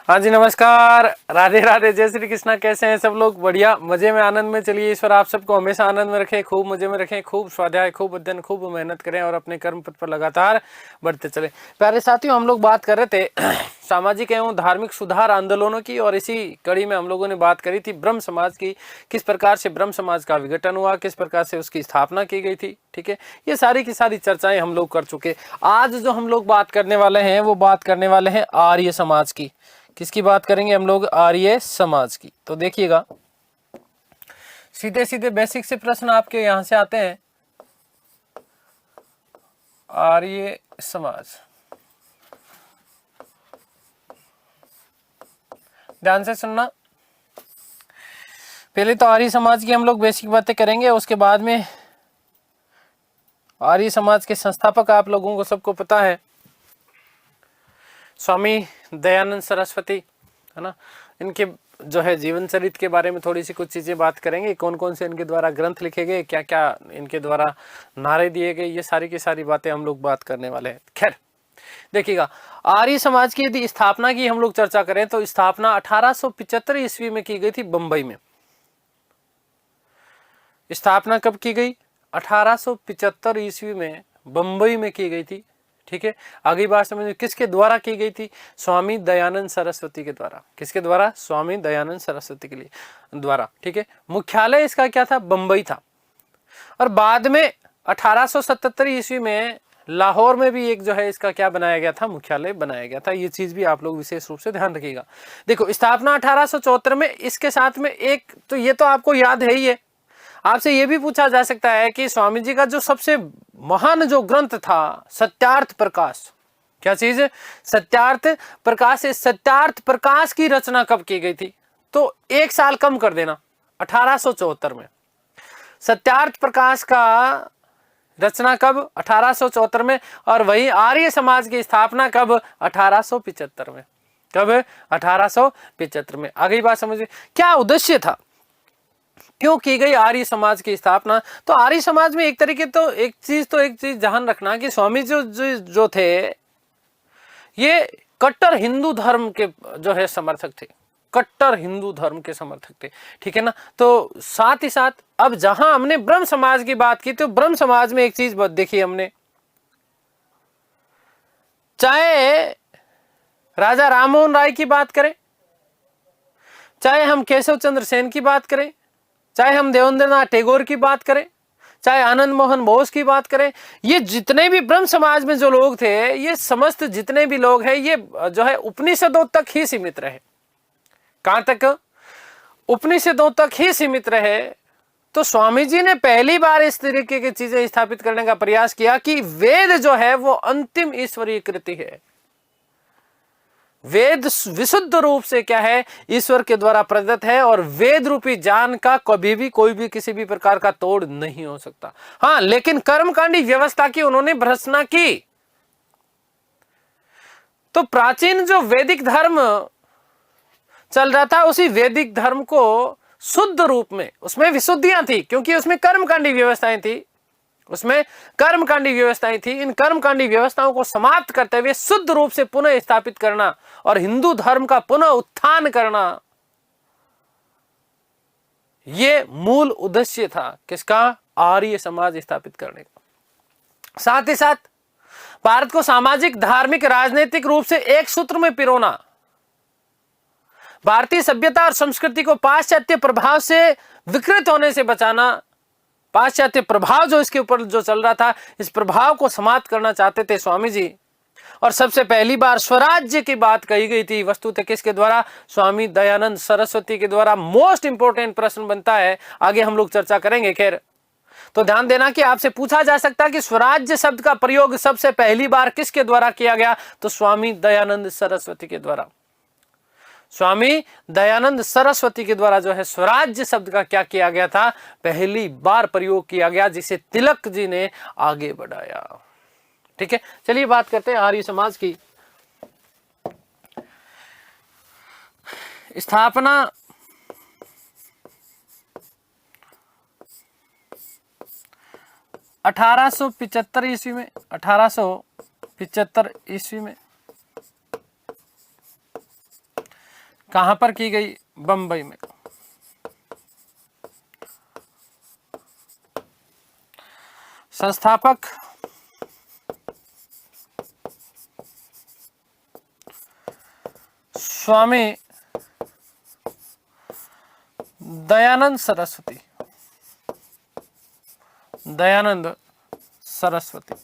हाँ जी नमस्कार, राधे राधे, जय श्री कृष्णा। कैसे हैं सब लोग? बढ़िया, मजे में, आनंद में। चलिए ईश्वर आप सबको हमेशा आनंद में रखें, खूब मजे में रखें, खूब स्वाध्याय, खूब अध्ययन, खूब मेहनत करें और अपने कर्म पथ पर लगातार बढ़ते चले। प्यारे साथियों, हम लोग बात कर रहे थे सामाजिक एवं धार्मिक सुधार आंदोलनों की, और इसी कड़ी में हम लोगों ने बात करी थी ब्रह्म समाज की। किस प्रकार से ब्रह्म समाज का विघटन हुआ, किस प्रकार से उसकी स्थापना की गई थी। ठीक है, ये सारी की सारी चर्चाएं हम लोग कर चुके। आज जो हम लोग बात करने वाले हैं वो बात करने वाले हैं आर्य समाज की। किसकी बात करेंगे हम लोग? आर्य समाज की। तो देखिएगा, सीधे सीधे बेसिक से प्रश्न आपके यहां से आते हैं। आर्य समाज, ध्यान से सुनना। पहले तो आर्य समाज की हम लोग बेसिक बातें करेंगे, उसके बाद में आर्य समाज के संस्थापक आप लोगों को सबको पता है, स्वामी दयानंद सरस्वती, है ना। इनके जो है जीवन चरित्र के बारे में थोड़ी सी कुछ चीजें बात करेंगे। कौन कौन से इनके द्वारा ग्रंथ लिखे गए, क्या क्या इनके द्वारा नारे दिए गए, ये सारी की सारी बातें हम लोग बात करने वाले हैं। खैर देखिएगा, आर्य समाज की यदि स्थापना की हम लोग चर्चा करें तो स्थापना 1875 ईस्वी में की गई थी बंबई में। स्थापना कब की गई? 1875 ईस्वी में बंबई में की गई थी। ठीक है, आगे बात समझिए, किसके द्वारा की गई थी? स्वामी दयानंद सरस्वती के द्वारा। किसके द्वारा? स्वामी दयानंद सरस्वती के लिए द्वारा। ठीक है, मुख्यालय इसका क्या था? बंबई था। और बाद में 1877 ईस्वी में लाहौर में भी एक जो है इसका क्या बनाया गया था? मुख्यालय बनाया गया था। ये चीज भी आप लोग विशेष रूप से ध्यान रखिएगा। देखो, स्थापना 1874 में, इसके साथ में एक तो ये तो आपको याद है ही है। आपसे यह भी पूछा जा सकता है कि स्वामी जी का जो सबसे महान जो ग्रंथ था सत्यार्थ प्रकाश, क्या चीज है? सत्यार्थ प्रकाश। सत्यार्थ प्रकाश की रचना कब की गई थी? तो एक साल कम कर देना, 1874 में। सत्यार्थ प्रकाश का रचना कब? 1874 में। और वही आर्य समाज की स्थापना कब? 1875 में। कब? 1875 में। आगे बात समझिए, क्या उद्देश्य था, क्यों की गई आर्य समाज की स्थापना? तो आर्य समाज में एक तरीके तो एक चीज ध्यान रखना कि स्वामी जो थे ये कट्टर हिंदू धर्म के जो है समर्थक थे, कट्टर हिंदू धर्म के समर्थक थे। ठीक है ना। तो साथ ही साथ अब जहां हमने ब्रह्म समाज की बात की तो ब्रह्म समाज में एक चीज देखी हमने, चाहे राजा राममोहन राय की बात करें, चाहे हम केशव चंद्र सेन की बात करें, चाहे हम देवेंद्रनाथ टैगोर की बात करें, चाहे आनंद मोहन बोस की बात करें, ये जितने भी ब्रह्म समाज में जो लोग थे, ये समस्त जितने भी लोग हैं, ये जो है उपनिषदों तक ही सीमित रहे। कहां तक? उपनिषदों तक ही सीमित रहे। तो स्वामी जी ने पहली बार इस तरीके की चीजें स्थापित करने का प्रयास किया कि वेद जो है वो अंतिम ईश्वरीय कृति है। वेद विशुद्ध रूप से क्या है? ईश्वर के द्वारा प्रदत्त है, और वेद रूपी ज्ञान का कभी भी कोई भी किसी भी प्रकार का तोड़ नहीं हो सकता। हाँ, लेकिन कर्मकांडी व्यवस्था की उन्होंने भर्त्सना की। तो प्राचीन जो वैदिक धर्म चल रहा था, उसी वैदिक धर्म को शुद्ध रूप में, उसमें विशुद्धियां थी क्योंकि उसमें कर्मकांडी व्यवस्थाएं थी, उसमें कर्मकांडी व्यवस्थाएं थी। इन कर्मकांडी व्यवस्थाओं को समाप्त करते हुए शुद्ध रूप से पुनः स्थापित करना और हिंदू धर्म का पुनः उत्थान करना, यह मूल उद्देश्य था किसका? आर्य समाज स्थापित करने का। साथ ही साथ भारत को सामाजिक, धार्मिक, राजनीतिक रूप से एक सूत्र में पिरोना, भारतीय सभ्यता और संस्कृति को पाश्चात्य प्रभाव से विकृत होने से बचाना। पाश्चात्य प्रभाव जो इसके ऊपर जो चल रहा था, इस प्रभाव को समाप्त करना चाहते थे स्वामी जी। और सबसे पहली बार स्वराज्य की बात कही गई थी, वस्तुतः किसके द्वारा? स्वामी दयानंद सरस्वती के द्वारा। मोस्ट इंपोर्टेंट प्रश्न बनता है, आगे हम लोग चर्चा करेंगे। खैर, तो ध्यान देना कि आपसे पूछा जा सकता है कि स्वराज्य शब्द का प्रयोग सबसे पहली बार किसके द्वारा किया गया? तो स्वामी दयानंद सरस्वती के द्वारा। स्वामी दयानंद सरस्वती के द्वारा जो है स्वराज्य शब्द का क्या किया गया था? पहली बार प्रयोग किया गया, जिसे तिलक जी ने आगे बढ़ाया। ठीक है, चलिए बात करते हैं आर्य समाज की। स्थापना 1875 ईस्वी में, 1875 ईस्वी में कहां पर की गई? बंबई में। संस्थापक स्वामी दयानंद सरस्वती। दयानंद सरस्वती।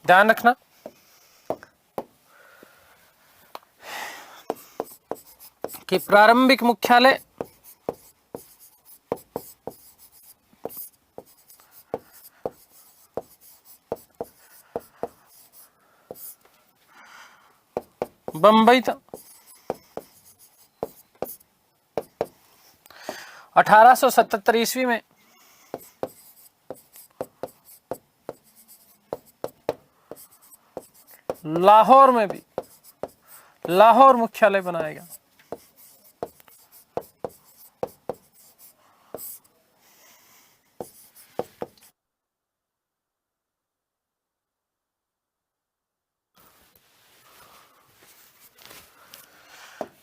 ध्यान रखना कि प्रारंभिक मुख्यालय बंबई था। 1877 ईस्वी में लाहौर में भी लाहौर मुख्यालय बनाया गया।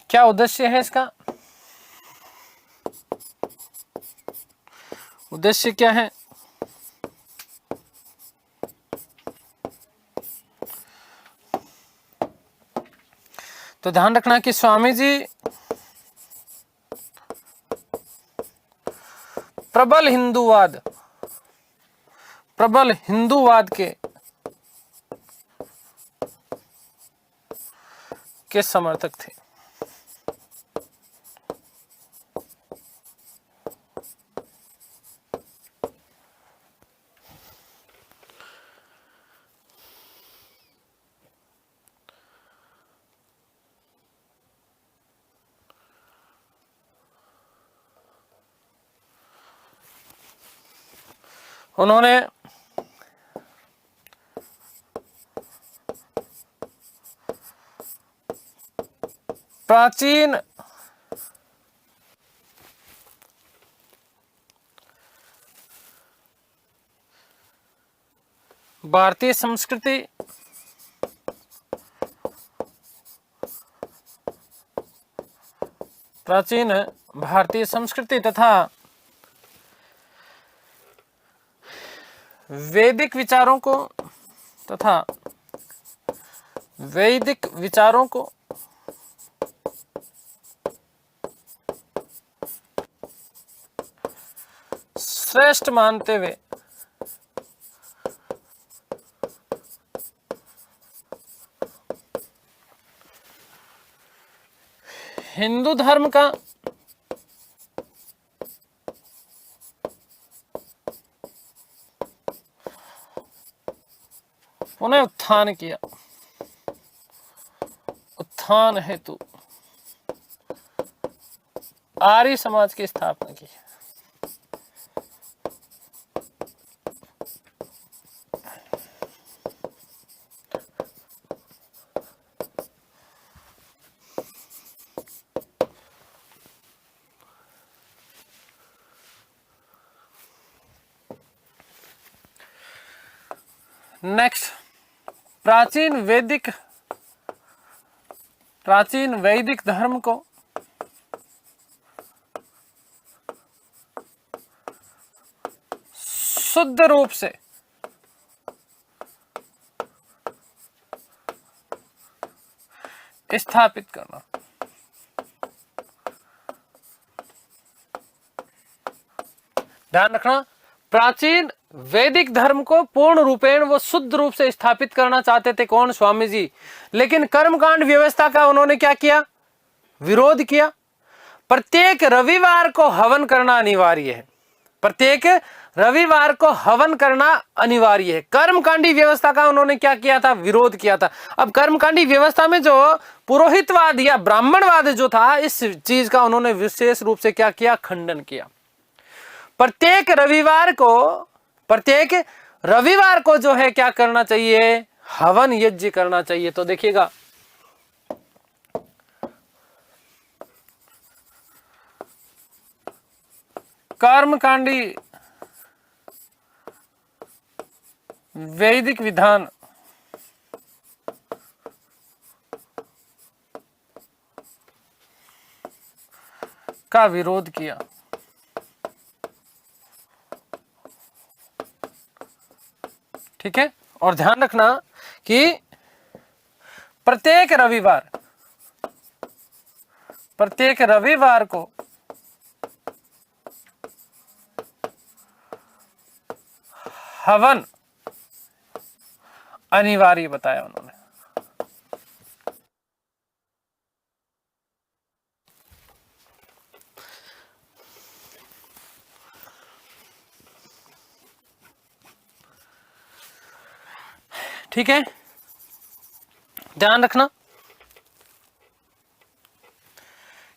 क्या उद्देश्य है इसका? उद्देश्य क्या है? तो ध्यान रखना कि स्वामी जी प्रबल हिंदूवाद के समर्थक थे। उन्होंने प्राचीन भारतीय संस्कृति तथा वैदिक विचारों को श्रेष्ठ मानते हुए हिंदू धर्म का पुनः उत्थान किया। उत्थान हेतु आर्य समाज की स्थापना की। नेक्स्ट, प्राचीन वैदिक धर्म को शुद्ध रूप से स्थापित करना। ध्यान रखना, प्राचीन वैदिक धर्म को पूर्ण रूपेण वो शुद्ध रूप से स्थापित करना चाहते थे कौन? स्वामी जी। लेकिन कर्मकांड व्यवस्था का उन्होंने क्या किया? विरोध किया। प्रत्येक रविवार को हवन करना अनिवार्य है। प्रत्येक रविवार को हवन करना अनिवार्य है। कर्मकांडी व्यवस्था का उन्होंने क्या किया था? विरोध किया था। अब कर्मकांडी व्यवस्था में जो पुरोहितवाद या ब्राह्मणवाद जो था, इस चीज का उन्होंने विशेष रूप से क्या किया? खंडन किया। प्रत्येक रविवार को जो है क्या करना चाहिए? हवन यज्ञ करना चाहिए। तो देखिएगा, कर्मकांडी वैदिक विधान का विरोध किया। ठीक है, और ध्यान रखना कि प्रत्येक रविवार को हवन अनिवार्य बताया उन्होंने। ठीक है, ध्यान रखना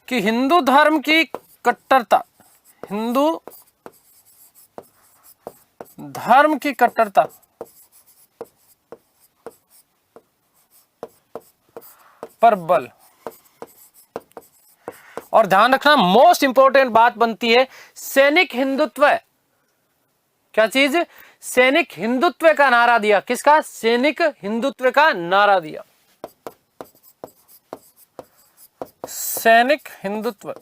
कि हिंदू धर्म की कट्टरता, हिंदू धर्म की कट्टरता पर बल, और ध्यान रखना मोस्ट इंपॉर्टेंट बात बनती है सैनिक हिंदुत्व। क्या चीज? सैनिक हिंदुत्व का नारा दिया। किसका? सैनिक हिंदुत्व का नारा दिया, सैनिक हिंदुत्व।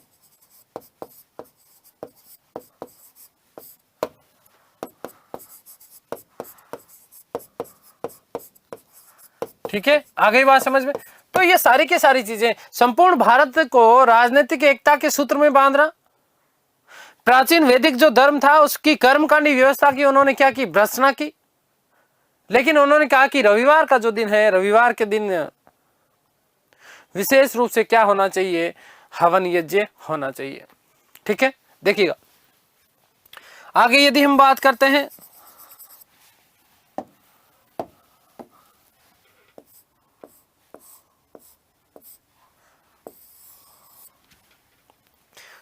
ठीक है, आ गई बात समझ में? तो ये सारी की सारी चीजें संपूर्ण भारत को राजनीतिक एकता के सूत्र में बांधना, प्राचीन वैदिक जो धर्म था उसकी कर्मकांडी व्यवस्था की उन्होंने क्या की? भर्त्सना की। लेकिन उन्होंने कहा कि रविवार का जो दिन है, रविवार के दिन विशेष रूप से क्या होना चाहिए? हवन यज्ञ होना चाहिए। ठीक है, देखिएगा आगे यदि हम बात करते हैं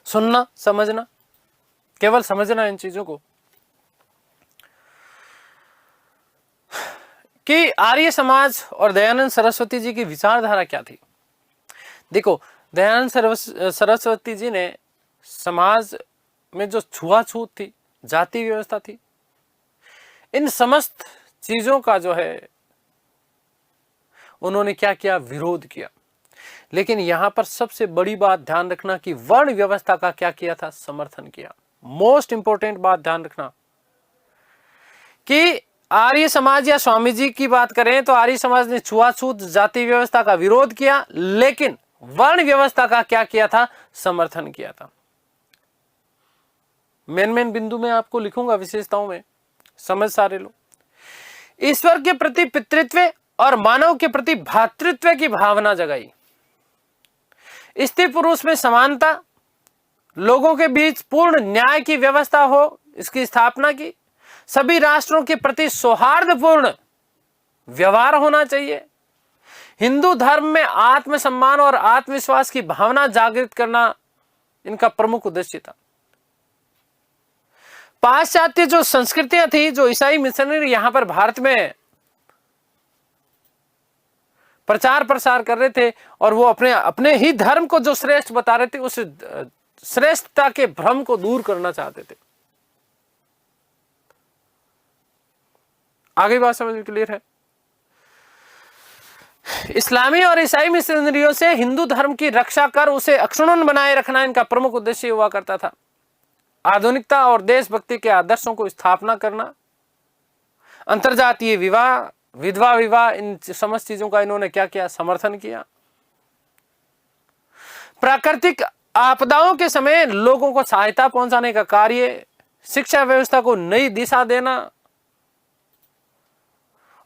सुनना, समझना, केवल समझना इन चीजों को कि आर्य समाज और दयानंद सरस्वती जी की विचारधारा क्या थी। देखो, दयानंद सरस्वती जी ने समाज में जो छुआछूत थी, जाति व्यवस्था थी, इन समस्त चीजों का जो है उन्होंने क्या किया? विरोध किया। लेकिन यहां पर सबसे बड़ी बात ध्यान रखना कि वर्ण व्यवस्था का क्या किया था? समर्थन किया। मोस्ट इंपॉर्टेंट बात ध्यान रखना कि आर्य समाज या स्वामी जी की बात करें तो आर्य समाज ने छुआछूत जाति व्यवस्था का विरोध किया, लेकिन वर्ण व्यवस्था का क्या किया था? समर्थन किया था। मेन बिंदु में आपको लिखूंगा, विशेषताओं में समझ सारे लो। ईश्वर के प्रति पितृत्व और मानव के प्रति भातृत्व की भावना जगाई। स्त्री पुरुष में समानता, लोगों के बीच पूर्ण न्याय की व्यवस्था हो, इसकी स्थापना की। सभी राष्ट्रों के प्रति सौहार्दपूर्ण व्यवहार होना चाहिए। हिंदू धर्म में आत्मसम्मान और आत्मविश्वास की भावना जागृत करना इनका प्रमुख उद्देश्य था। पाश्चात्य जो संस्कृतियां थी, जो ईसाई मिशनरी यहां पर भारत में प्रचार प्रसार कर रहे थे और वो अपने ही धर्म को जो श्रेष्ठ बता रहे थे, उस श्रेष्ठता के भ्रम को दूर करना चाहते थे। आगे बात समझ में क्लियर है? इस्लामी और ईसाई मिशनरियों से हिंदू धर्म की रक्षा कर उसे अक्षुण्ण बनाए रखना इनका प्रमुख उद्देश्य हुआ करता था। आधुनिकता और देशभक्ति के आदर्शों को स्थापना करना, अंतरजातीय विवाह, विधवा विवाह, इन समस्त चीजों का इन्होंने क्या किया? समर्थन किया। प्राकृतिक आपदाओं के समय लोगों को सहायता पहुंचाने का कार्य, शिक्षा व्यवस्था को नई दिशा देना,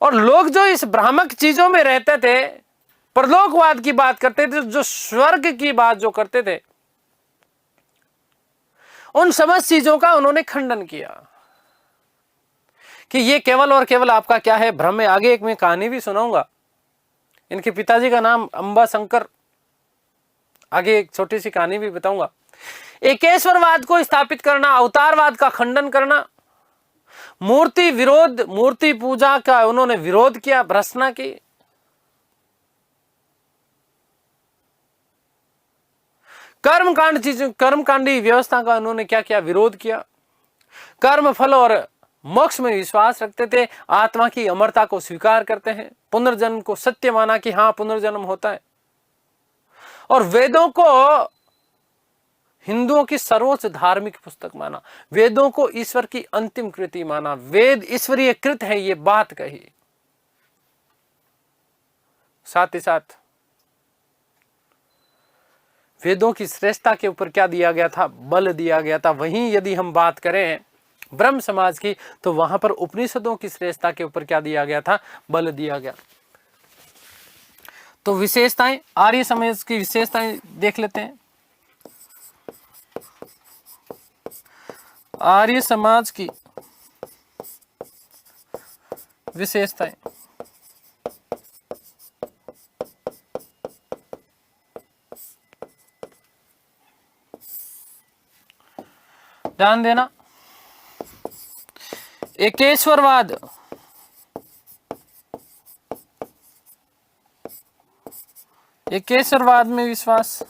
और लोग जो इस भ्रामक चीजों में रहते थे, परलोकवाद की बात करते थे, जो स्वर्ग की बात जो करते थे, उन समस्त चीजों का उन्होंने खंडन किया कि ये केवल और केवल आपका क्या है? भ्रम है। आगे एक मैं कहानी भी सुनाऊंगा। इनके पिताजी का नाम अंबा शंकर, आगे एक छोटी सी कहानी भी बताऊंगा। एकेश्वरवाद को स्थापित करना, अवतारवाद का खंडन करना, मूर्ति पूजा का उन्होंने विरोध किया, भर्त्सना की। कर्मकांडी व्यवस्था का उन्होंने क्या किया? विरोध किया। कर्म फल और मोक्ष में विश्वास रखते थे, आत्मा की अमरता को स्वीकार करते हैं, पुनर्जन्म को सत्य माना कि हाँ पुनर्जन्म होता है, और वेदों को हिंदुओं की सर्वोच्च धार्मिक पुस्तक माना, वेदों को ईश्वर की अंतिम कृति माना, वेद ईश्वरीय कृत है, ये बात कही। साथ ही साथ वेदों की श्रेष्ठता के ऊपर क्या दिया गया था? बल दिया गया था। वहीं यदि हम बात करें ब्रह्म समाज की, तो वहां पर उपनिषदों की श्रेष्ठता के ऊपर क्या दिया गया था? बल दिया गया। तो विशेषताएं, आर्य समाज की विशेषताएं देख लेते हैं। आर्य समाज की विशेषताएं, ध्यान देना। एकेश्वरवाद, एकेश्वरवाद में विश्वास,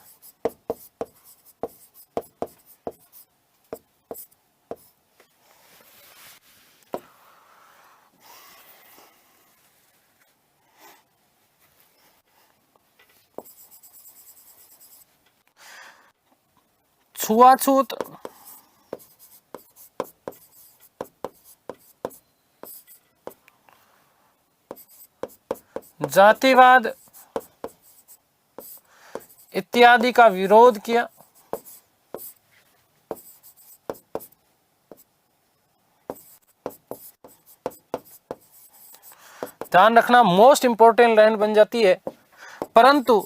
छुआछूत, जातिवाद इत्यादि का विरोध किया। ध्यान रखना, मोस्ट इंपोर्टेंट लाइन बन जाती है। परंतु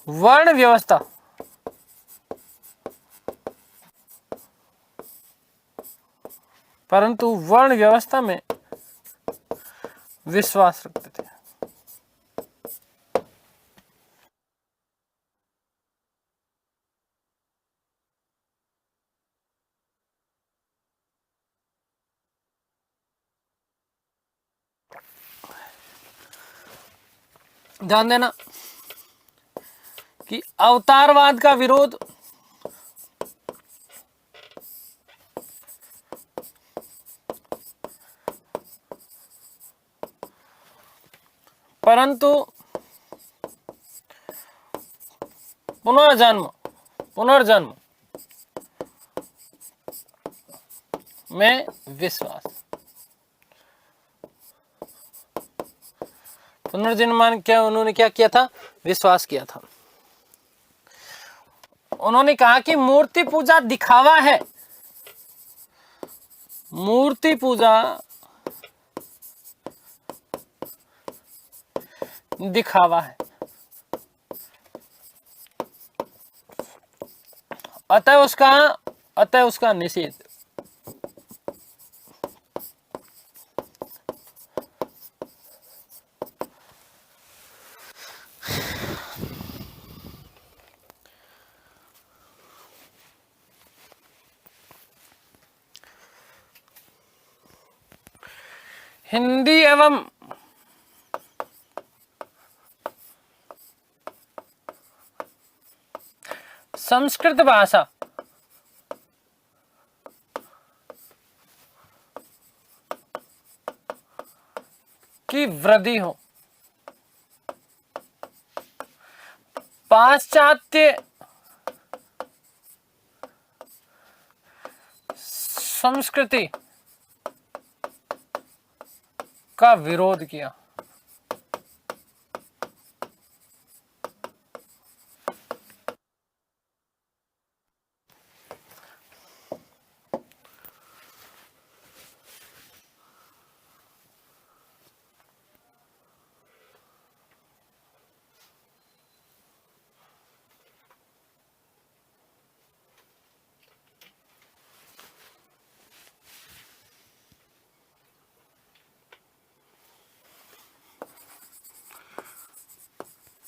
वर्ण व्यवस्था, परंतु वर्ण व्यवस्था में विश्वास रखते थे। ध्यान देना कि अवतारवाद का विरोध, परंतु पुनर्जन्म में विश्वास। पुनर्जन्म क्या उन्होंने क्या किया था? विश्वास किया था। उन्होंने कहा कि मूर्ति पूजा दिखावा है, मूर्ति पूजा दिखावा है, अतः उसका निषेध। हिंदी एवं संस्कृत भाषा की वृद्धि हो, पाश्चात्य संस्कृति का विरोध किया।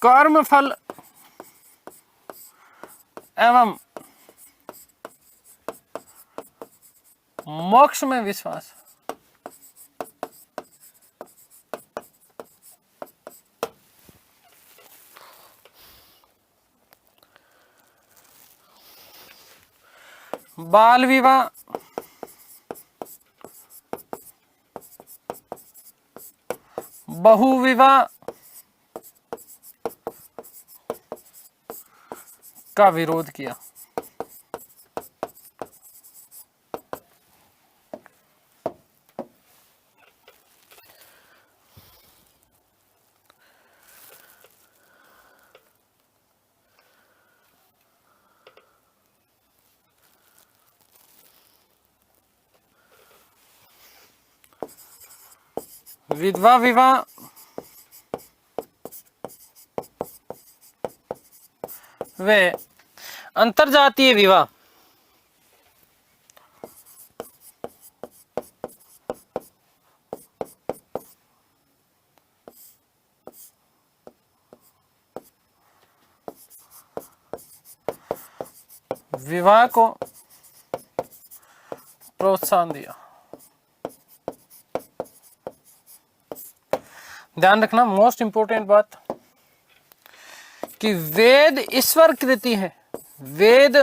कर्म फल एवं मोक्ष में विश्वास। बाल विवाह, बहु विवाह, का विरोध किया। विधवा विवाह व अंतरजातीय विवाह विवाह को प्रोत्साहन दिया। ध्यान रखना, मोस्ट इंपोर्टेंट बात कि वेद ईश्वर कृति है, वेद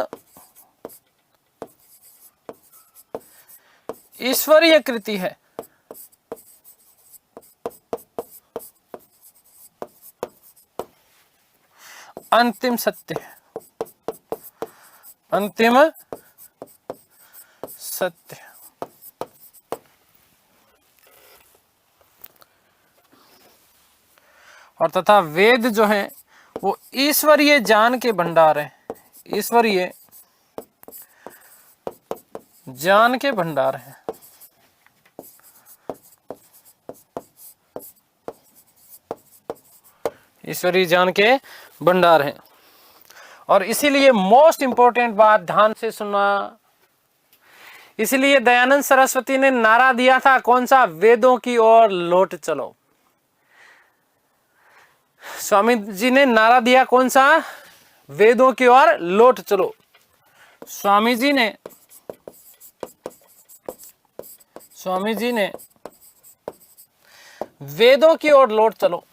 ईश्वरीय कृति है। अंतिम सत्य है, अंतिम सत्य। और तथा वेद जो है वो ईश्वरीय ज्ञान के भंडार है, ईश्वरीय ज्ञान के भंडार है। ईश्वरीय ज्ञान के भंडार है। और इसीलिए मोस्ट इंपोर्टेंट बात ध्यान से सुनना, इसलिए दयानंद सरस्वती ने नारा दिया था कौन सा? वेदों की ओर लौट चलो। स्वामी जी ने नारा दिया कौन सा? वेदों की ओर लौट चलो। स्वामी जी ने वेदों की ओर लौट चलो,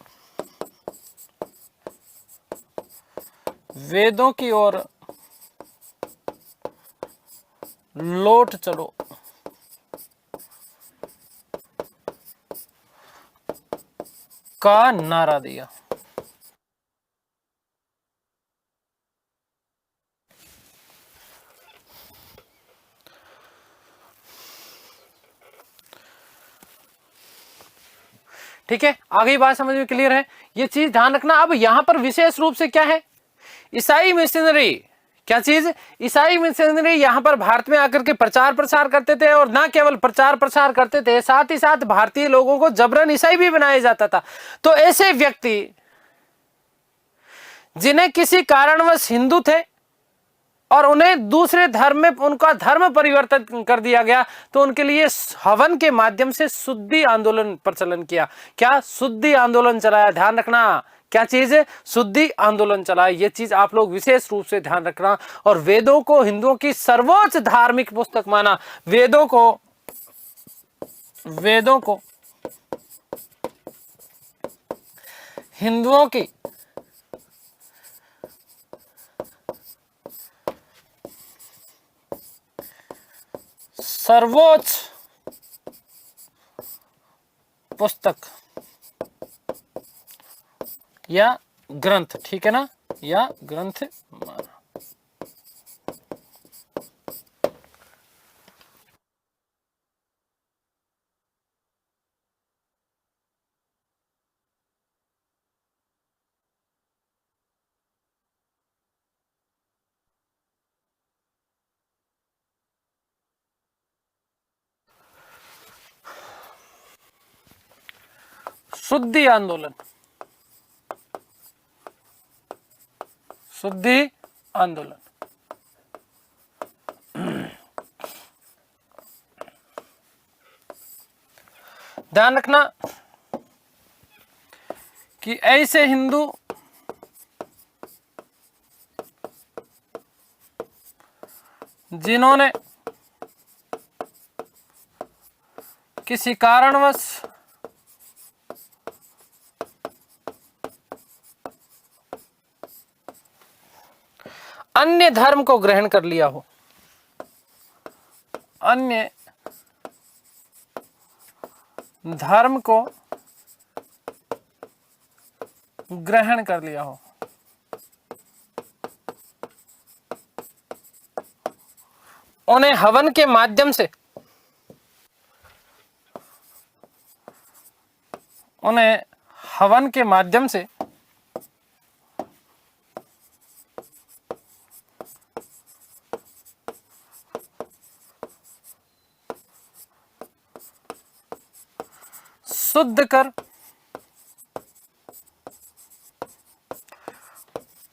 वेदों की ओर लौट चलो का नारा दिया। ठीक है, आगे बात समझ में क्लियर है? ये चीज ध्यान रखना। अब यहां पर विशेष रूप से क्या है? ईसाई मिशनरी, क्या चीज? ईसाई मिशनरी यहां पर भारत में आकर के प्रचार प्रसार करते थे, और ना केवल प्रचार प्रसार करते थे, साथ ही साथ भारतीय लोगों को जबरन ईसाई भी बनाया जाता था। तो ऐसे व्यक्ति जिन्हें किसी कारणवश हिंदू थे और उन्हें दूसरे धर्म में उनका धर्म परिवर्तन कर दिया गया, तो उनके लिए हवन के माध्यम से शुद्धि आंदोलन प्रचलन किया। क्या? शुद्धि आंदोलन चलाया। ध्यान रखना, क्या चीज है? शुद्धि आंदोलन चलाया। ये चीज आप लोग विशेष रूप से ध्यान रखना। और वेदों को हिंदुओं की सर्वोच्च धार्मिक पुस्तक माना, वेदों को हिंदुओं की सर्वोच्च पुस्तक या ग्रंथ, ठीक है ना, या ग्रंथ माना। शुद्धि आंदोलन, शुद्धि आंदोलन। ध्यान रखना कि ऐसे हिंदू जिन्होंने किसी कारणवश अन्य धर्म को ग्रहण कर लिया हो, अन्य धर्म को ग्रहण कर लिया हो, उन्हें हवन के माध्यम से शुद्ध कर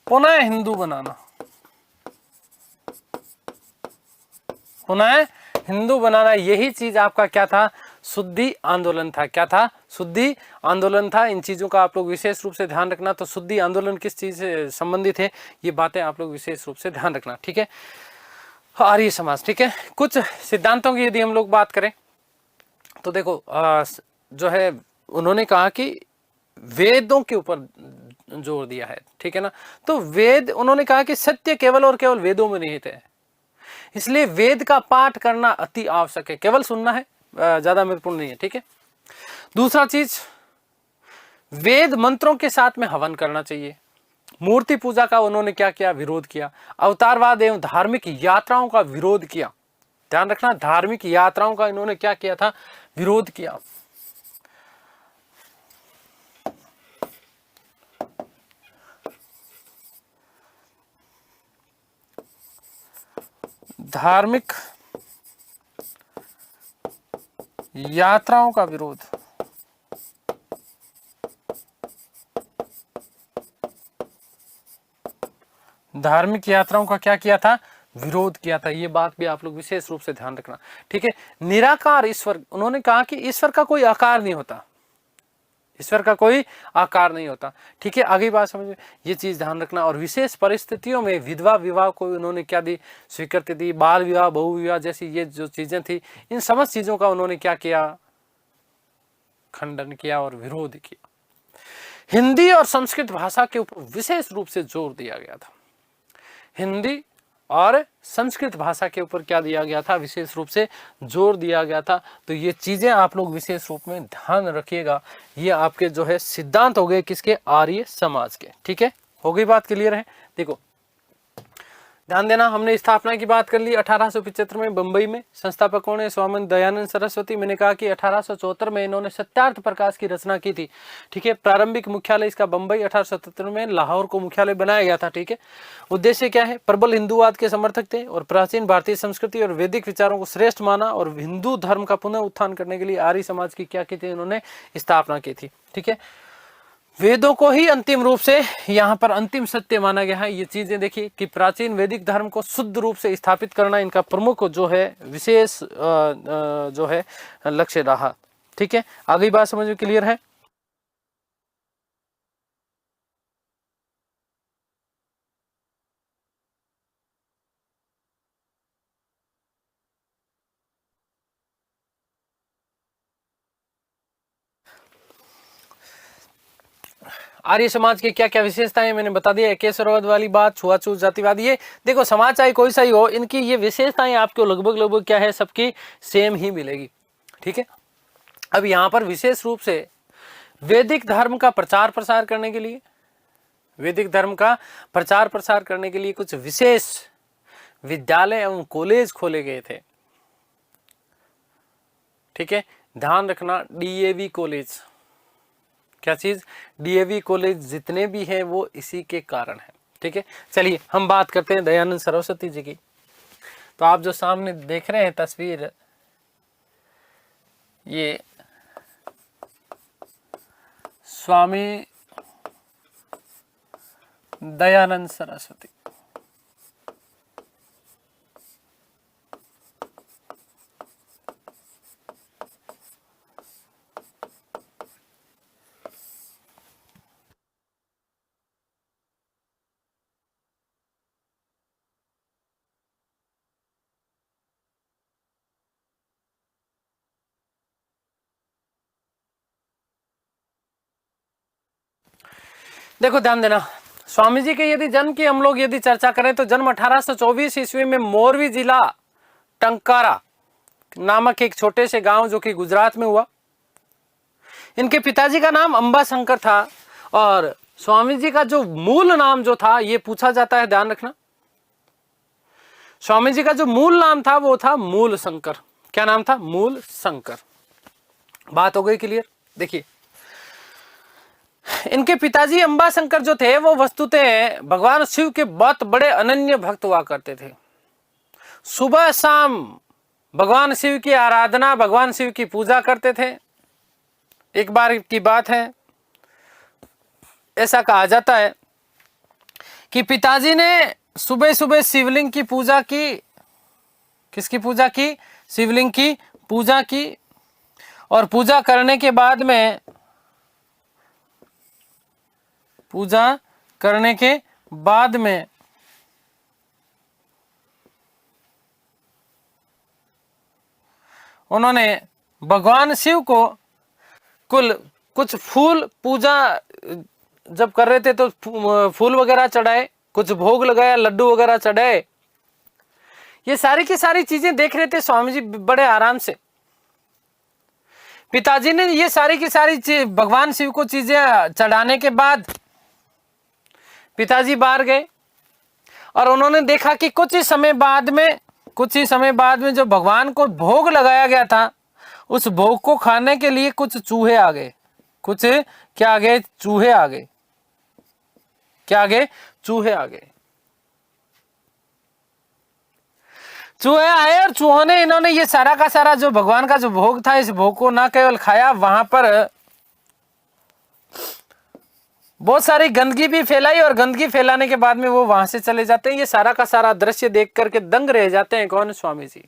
पुनः हिंदू बनाना, पुनः हिंदू बनाना, यही चीज आपका क्या था, शुद्धि आंदोलन था। क्या था, शुद्धि आंदोलन था। इन चीजों का आप लोग विशेष रूप से ध्यान रखना। तो शुद्धि आंदोलन किस चीज से संबंधित है, ये बातें आप लोग विशेष रूप से ध्यान रखना, ठीक है। आर्य समाज, ठीक है। कुछ सिद्धांतों की यदि हम लोग बात करें तो देखो जो है उन्होंने कहा कि वेदों के ऊपर जोर दिया है, ठीक है ना। तो वेद, उन्होंने कहा कि सत्य केवल और केवल वेदों में निहित है, इसलिए वेद का पाठ करना अति आवश्यक है, केवल सुनना है ज्यादा महत्वपूर्ण नहीं है, ठीक है। दूसरा चीज, वेद मंत्रों के साथ में हवन करना चाहिए। मूर्ति पूजा का उन्होंने क्या किया, विरोध किया। अवतारवाद एवं धार्मिक यात्राओं का विरोध किया। ध्यान रखना, धार्मिक यात्राओं का इन्होंने क्या किया था, विरोध किया। धार्मिक यात्राओं का विरोध, धार्मिक यात्राओं का क्या किया था, विरोध किया था। ये बात भी आप लोग विशेष रूप से ध्यान रखना, ठीक है। निराकार ईश्वर, उन्होंने कहा कि ईश्वर का कोई आकार नहीं होता, ईश्वर का कोई आकार नहीं होता, ठीक है। आगे बात समझ में, ये चीज ध्यान रखना। और विशेष परिस्थितियों में विधवा विवाह को उन्होंने क्या दी, स्वीकृति दी। बाल विवाह, बहु विवाह जैसी ये जो चीजें थी, इन समस्त चीजों का उन्होंने क्या किया, खंडन किया और विरोध किया। हिंदी और संस्कृत भाषा के ऊपर विशेष रूप से जोर दिया गया था। हिंदी और संस्कृत भाषा के ऊपर क्या दिया गया था, विशेष रूप से जोर दिया गया था। तो ये चीजें आप लोग विशेष रूप में ध्यान रखिएगा। ये आपके जो है सिद्धांत हो गए किसके, आर्य समाज के, ठीक है। हो गई बात, क्लियर है। देखो ध्यान देना, हमने स्थापना की बात कर ली 1875 में बंबई में। संस्थापक कौन है, स्वामी दयानंद सरस्वती। मैंने कहा कि 1874 में इन्होंने सत्यार्थ प्रकाश की रचना की थी, ठीक है। प्रारंभिक मुख्यालय इसका बंबई, 1877 में लाहौर को मुख्यालय बनाया गया था, ठीक है। उद्देश्य क्या है, प्रबल हिंदूवाद के समर्थक थे और प्राचीन भारतीय संस्कृति और वैदिक विचारों को श्रेष्ठ माना और हिंदू धर्म का पुनः उत्थान करने के लिए आर्य समाज की क्या की थी, इन्होंने स्थापना की थी, ठीक है। वेदों को ही अंतिम रूप से यहाँ पर अंतिम सत्य माना गया है। ये चीजें देखिए कि प्राचीन वैदिक धर्म को शुद्ध रूप से स्थापित करना इनका प्रमुख जो है विशेष जो है लक्ष्य रहा, ठीक है। आगे बात समझ में क्लियर है। आर्य समाज की क्या क्या विशेषताएं मैंने बता दिया। केसरवाद वाली बात, छुआछूत, जातिवाद, ये देखो समाज चाहे कोई सा ही हो, इनकी ये विशेषताएं आपको लगभग क्या है, सबकी सेम ही मिलेगी, ठीक है। अब यहाँ पर विशेष रूप से वैदिक धर्म का प्रचार प्रसार करने के लिए, वैदिक धर्म का प्रचार प्रसार करने के लिए कुछ विशेष विद्यालय एवं कॉलेज खोले गए थे, ठीक है। ध्यान रखना, डीएवी कॉलेज, क्या चीज, डीएवी कॉलेज जितने भी हैं वो इसी के कारण है, ठीक है। चलिए हम बात करते हैं दयानंद सरस्वती जी की। तो आप जो सामने देख रहे हैं तस्वीर, ये स्वामी दयानंद सरस्वती, देखो ध्यान देना, स्वामी जी के यदि जन्म की हम लोग यदि चर्चा करें तो जन्म 1824 ईस्वी में मोरवी जिला टंकारा नामक एक छोटे से गांव जो कि गुजरात में हुआ। इनके पिताजी का नाम अंबा शंकर था और स्वामी जी का जो मूल नाम जो था ये पूछा जाता है, ध्यान रखना। स्वामी जी का जो मूल नाम था वो था मूल शंकर। क्या नाम था? मूल शंकर। बात हो गई क्लियर? देखिए, इनके पिताजी अंबा शंकर जो थे वो वस्तुतः भगवान शिव के बहुत बड़े अनन्य भक्त हुआ करते थे। सुबह शाम भगवान शिव की आराधना, भगवान शिव की पूजा करते थे। एक बार की बात है, ऐसा कहा जाता है कि पिताजी ने सुबह सुबह शिवलिंग की पूजा की। किसकी पूजा की? शिवलिंग की पूजा की। और पूजा करने के बाद में उन्होंने भगवान शिव को कुछ फूल, पूजा जब कर रहे थे तो फूल वगैरह चढ़ाए, कुछ भोग लगाया, लड्डू वगैरह चढ़ाए। ये सारी की सारी चीजें देख रहे थे स्वामी जी बड़े आराम से। पिताजी ने ये सारी की सारी भगवान शिव को चीजें चढ़ाने के बाद पिताजी बाहर गए और उन्होंने देखा कि कुछ ही समय बाद में जो भगवान को भोग लगाया गया था, उस भोग को खाने के लिए कुछ चूहे आ गए। कुछ क्या आ गए? चूहे आ गए। क्या आ गए? चूहे आ गए। चूहे आए और चूहों ने इन्होंने ये सारा का सारा जो भगवान का जो भोग था, इस भोग को ना केवल खाया, वहां पर बहुत सारी गंदगी भी फैलाई और गंदगी फैलाने के बाद में वो वहां से चले जाते हैं। ये सारा का सारा दृश्य देख करके दंग रह जाते हैं। कौन? स्वामी जी।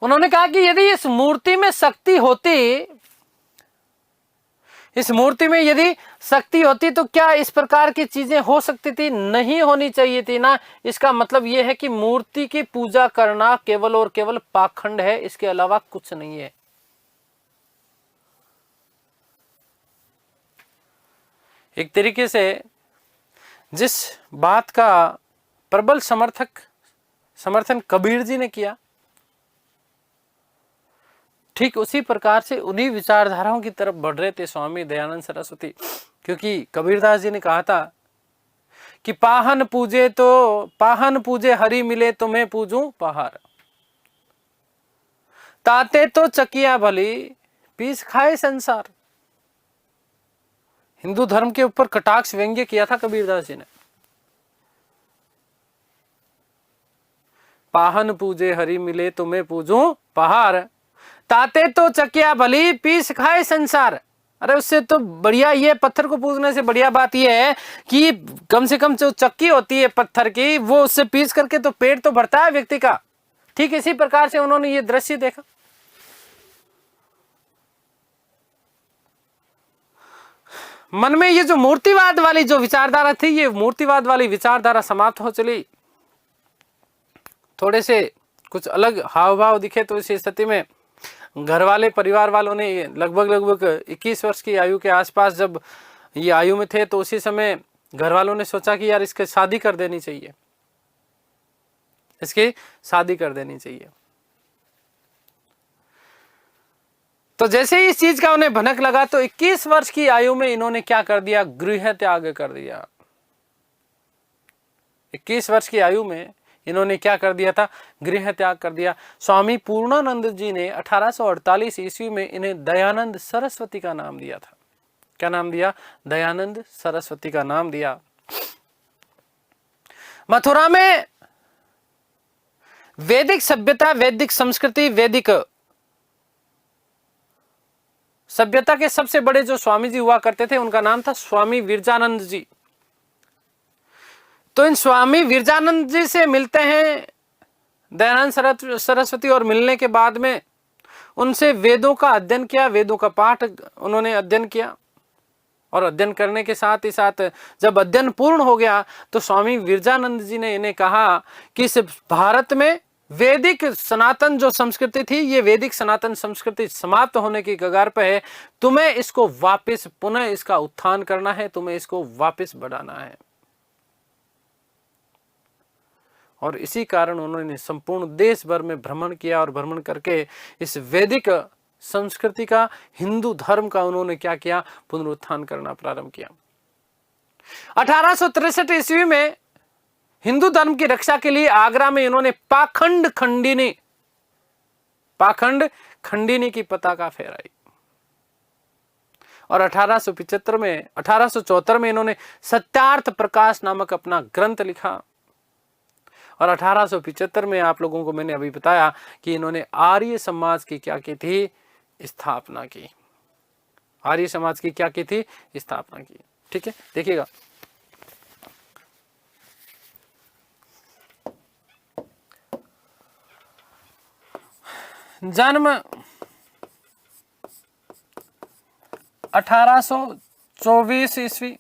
उन्होंने कहा कि यदि इस मूर्ति में शक्ति होती तो क्या इस प्रकार की चीजें हो सकती थी? नहीं होनी चाहिए थी ना। इसका मतलब यह है कि मूर्ति की पूजा करना केवल और केवल पाखंड है, इसके अलावा कुछ नहीं है। एक तरीके से जिस बात का प्रबल समर्थन कबीर जी ने किया, ठीक उसी प्रकार से उन्हीं विचारधाराओं की तरफ बढ़ रहे थे स्वामी दयानंद सरस्वती। क्योंकि कबीरदास जी ने कहा था कि पाहन पूजे हरि मिले तो मैं पूजूं पहाड़, ताते तो चकिया भली पीस खाए संसार। हिंदू धर्म के ऊपर कटाक्ष व्यंग्य किया था कबीरदास जी ने। पाहन पूजे हरि मिले तो मैं पूजूं पहाड़, ताते तो चकिया भली पीस खाए संसार। अरे उससे तो बढ़िया, ये पत्थर को पूजने से बढ़िया बात यह है कि कम से कम जो चक्की होती है पत्थर की, वो उससे पीस करके तो पेट तो भरता है व्यक्ति का। ठीक इसी प्रकार से उन्होंने ये दृश्य देखा। मन में ये जो मूर्तिवाद वाली जो विचारधारा थी, ये मूर्तिवाद वाली विचारधारा समाप्त हो चली। थोड़े से कुछ अलग हाव भाव दिखे तो इस स्थिति में घर वाले, परिवार वालों ने लगभग 21 वर्ष की आयु के आसपास जब ये आयु में थे, तो उसी समय घर वालों ने सोचा कि यार इसकी शादी कर देनी चाहिए, इसकी शादी कर देनी चाहिए। तो जैसे ही इस चीज का उन्हें भनक लगा तो 21 वर्ष की आयु में इन्होंने क्या कर दिया? गृह त्याग कर दिया। 21 वर्ष की आयु में इन्होंने क्या कर दिया था? गृह त्याग कर दिया। स्वामी पूर्णानंद जी ने 1848 ईस्वी में इन्हें दयानंद सरस्वती का नाम दिया था। क्या नाम दिया? दयानंद सरस्वती का नाम दिया। मथुरा में वैदिक सभ्यता, वैदिक संस्कृति, वैदिक सभ्यता के सबसे बड़े जो स्वामी जी हुआ करते थे, उनका नाम था स्वामी विरजानंद जी। तो इन स्वामी विरजानंद जी से मिलते हैं दयानंद सरस्वती, और मिलने के बाद में उनसे वेदों का अध्ययन किया, वेदों का पाठ उन्होंने अध्ययन किया। और अध्ययन करने के साथ ही साथ जब अध्ययन पूर्ण हो गया तो स्वामी विरजानंद जी ने इन्हें कहा कि इस भारत में वैदिक सनातन जो संस्कृति थी, ये वैदिक सनातन संस्कृति समाप्त होने की कगार पर है। तुम्हें इसको वापस पुनः इसका उत्थान करना है, तुम्हें इसको वापस बढ़ाना है। और इसी कारण उन्होंने संपूर्ण देश भर में भ्रमण किया और भ्रमण करके इस वैदिक संस्कृति का, हिंदू धर्म का उन्होंने क्या किया? पुनरुत्थान करना प्रारंभ किया। 1863 ईस्वी में हिंदू धर्म की रक्षा के लिए आगरा में इन्होंने पाखंड खंडिनी की पताका फहराई। और 1874 में इन्होंने सत्यार्थ प्रकाश नामक अपना ग्रंथ लिखा। और 1875 में आप लोगों को मैंने अभी बताया कि इन्होंने आर्य समाज की क्या की थी, स्थापना की। आर्य समाज की क्या की थी, स्थापना की। ठीक है, देखिएगा जन्म 1824 ईस्वी।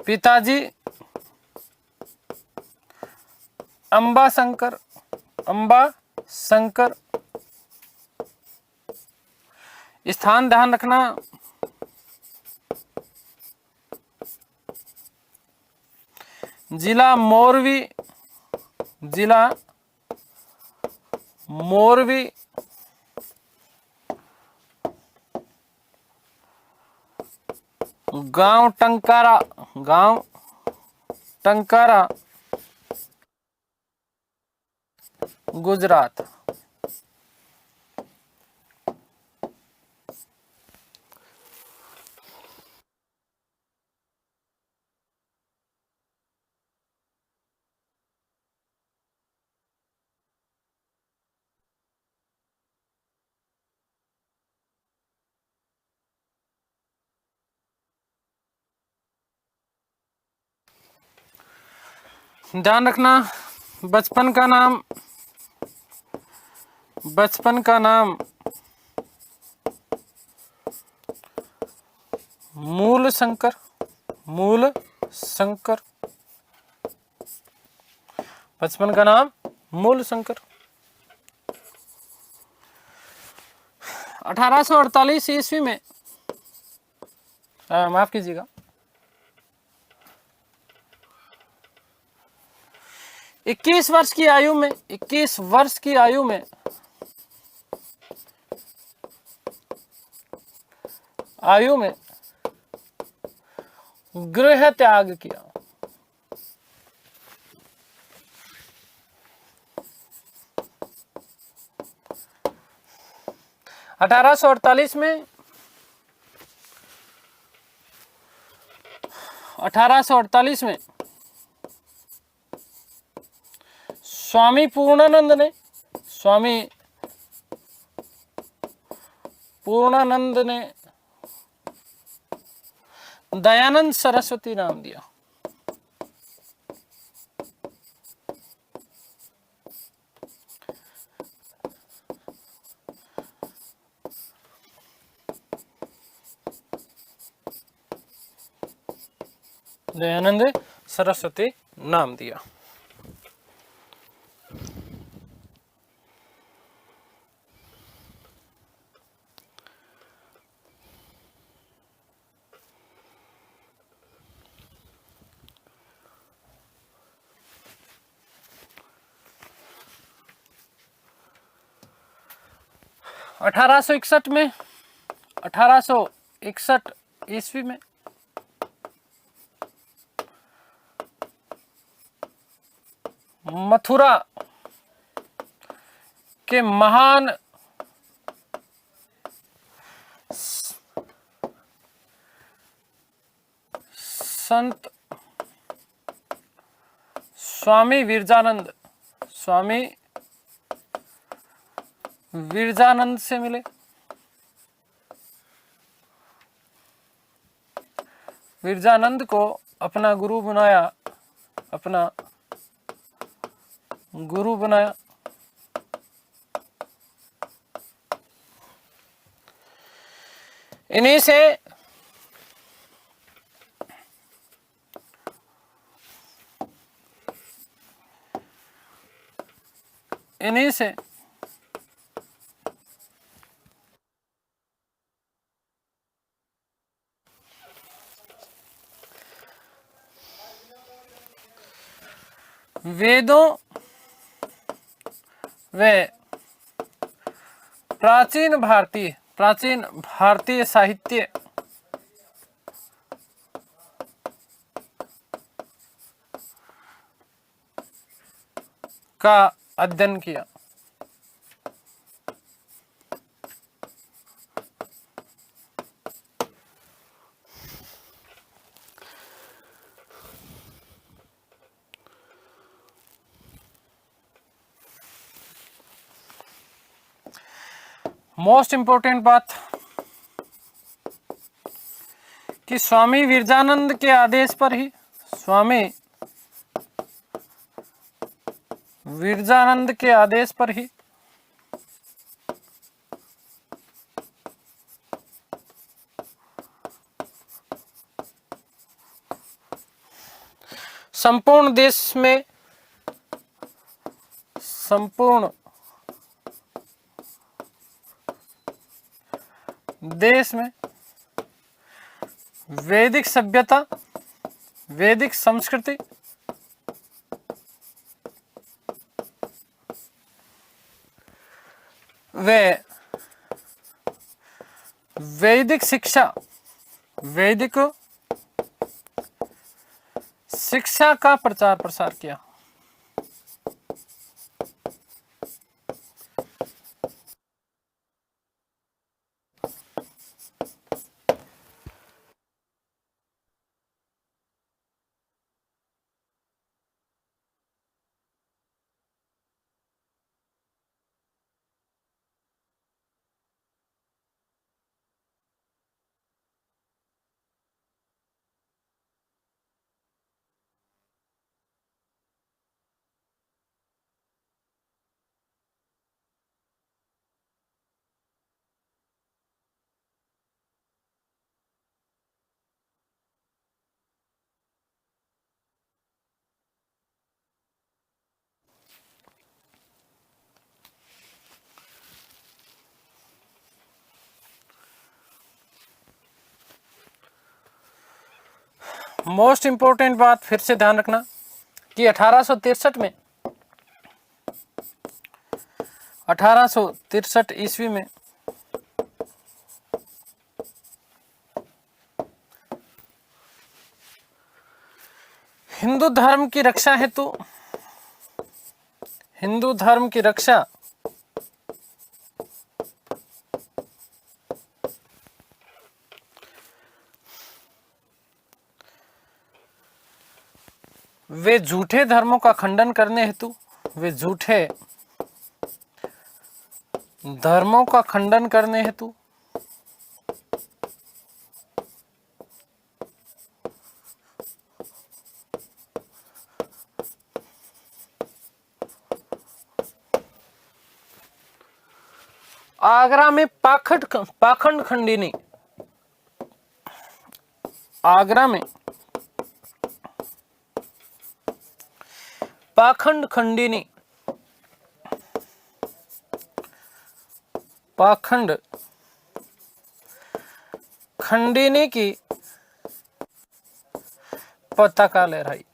पिताजी अंबा शंकर। स्थान ध्यान रखना, जिला मोरवी, गांव टंकारा, गुजरात। ध्यान रखना, बचपन का नाम मूल शंकर। बचपन का नाम मूल शंकर। 1848 ईस्वी में, माफ कीजिएगा, 21 वर्ष की आयु में गृह त्याग किया। 1848 में स्वामी पूर्णानंद ने दयानंद सरस्वती नाम दिया। दयानंद सरस्वती नाम दिया। अठारह सौ इकसठ ईस्वी में मथुरा के महान संत स्वामी विरजानंद से मिले। विरजानंद को अपना गुरु बनाया। इन्हीं से वेदों व प्राचीन भारतीय साहित्य का अध्ययन किया। मोस्ट इंपोर्टेंट बात कि स्वामी विरजानंद के आदेश पर ही, स्वामी विरजानंद के आदेश पर ही संपूर्ण देश में, संपूर्ण देश में वैदिक सभ्यता, वैदिक संस्कृति व वैदिक शिक्षा, वैदिक शिक्षा का प्रचार प्रसार किया। मोस्ट इंपोर्टेंट बात फिर से ध्यान रखना कि 1863 ईस्वी में हिंदू धर्म की रक्षा हेतु, हिंदू धर्म की रक्षा वे झूठे धर्मों का खंडन करने हेतु, वे झूठे धर्मों का खंडन करने हेतु आगरा में पाखंड खंडिनी, आगरा में पाखंड खंडिनी, पाखंड खंडिनी की पताका लहराई।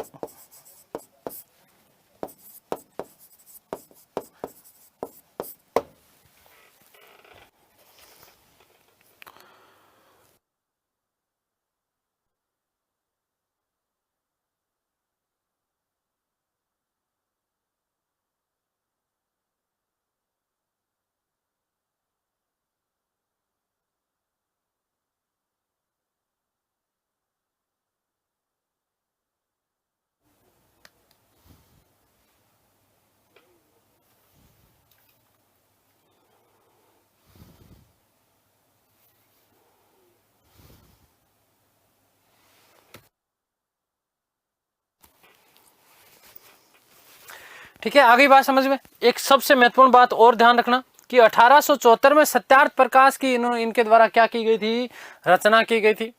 ठीक है, आगे बात समझ में। एक सबसे महत्वपूर्ण बात और ध्यान रखना कि 1874 में सत्यार्थ प्रकाश की इनके द्वारा क्या की गई थी, रचना की गई थी।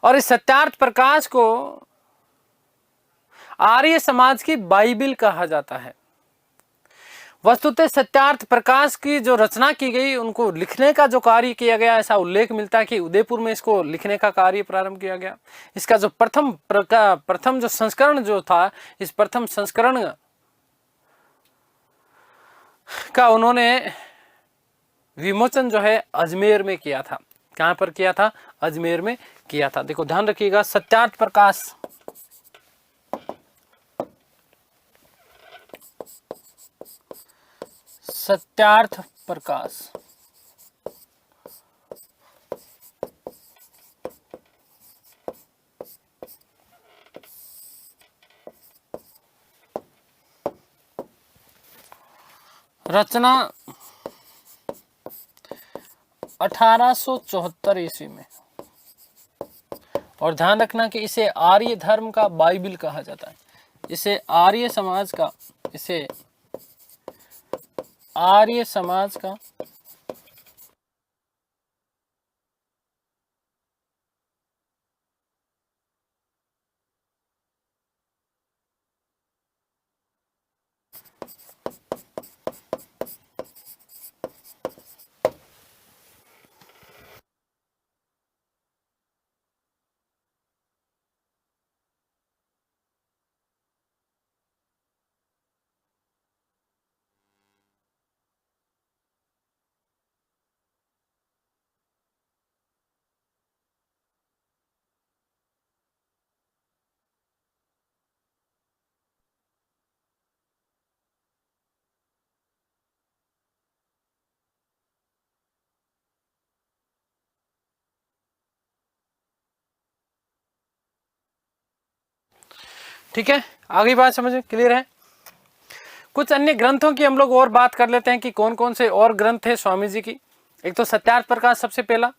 और इस सत्यार्थ प्रकाश को आर्य समाज की बाइबिल कहा जाता है। वस्तुतः सत्यार्थ प्रकाश की जो रचना की गई, उनको लिखने का जो कार्य किया गया, ऐसा उल्लेख मिलता है कि उदयपुर में इसको लिखने का कार्य प्रारंभ किया गया। इसका जो प्रथम जो संस्करण जो था, इस प्रथम संस्करण का उन्होंने विमोचन जो है अजमेर में किया था। कहां पर किया था? अजमेर में किया था। देखो ध्यान रखिएगा, सत्यार्थ प्रकाश सत्यार्थ प्रकाश। रचना 1874 ईस्वी में। और ध्यान रखना कि इसे आर्य धर्म का बाइबिल कहा जाता है। इसे आर्य समाज का ठीक है, आगे बात समझ में क्लियर है। कुछ अन्य ग्रंथों की हम लोग और बात कर लेते हैं कि कौन कौन से और ग्रंथ है स्वामी जी की। एक तो सत्यार्थ प्रकाश सबसे पहला,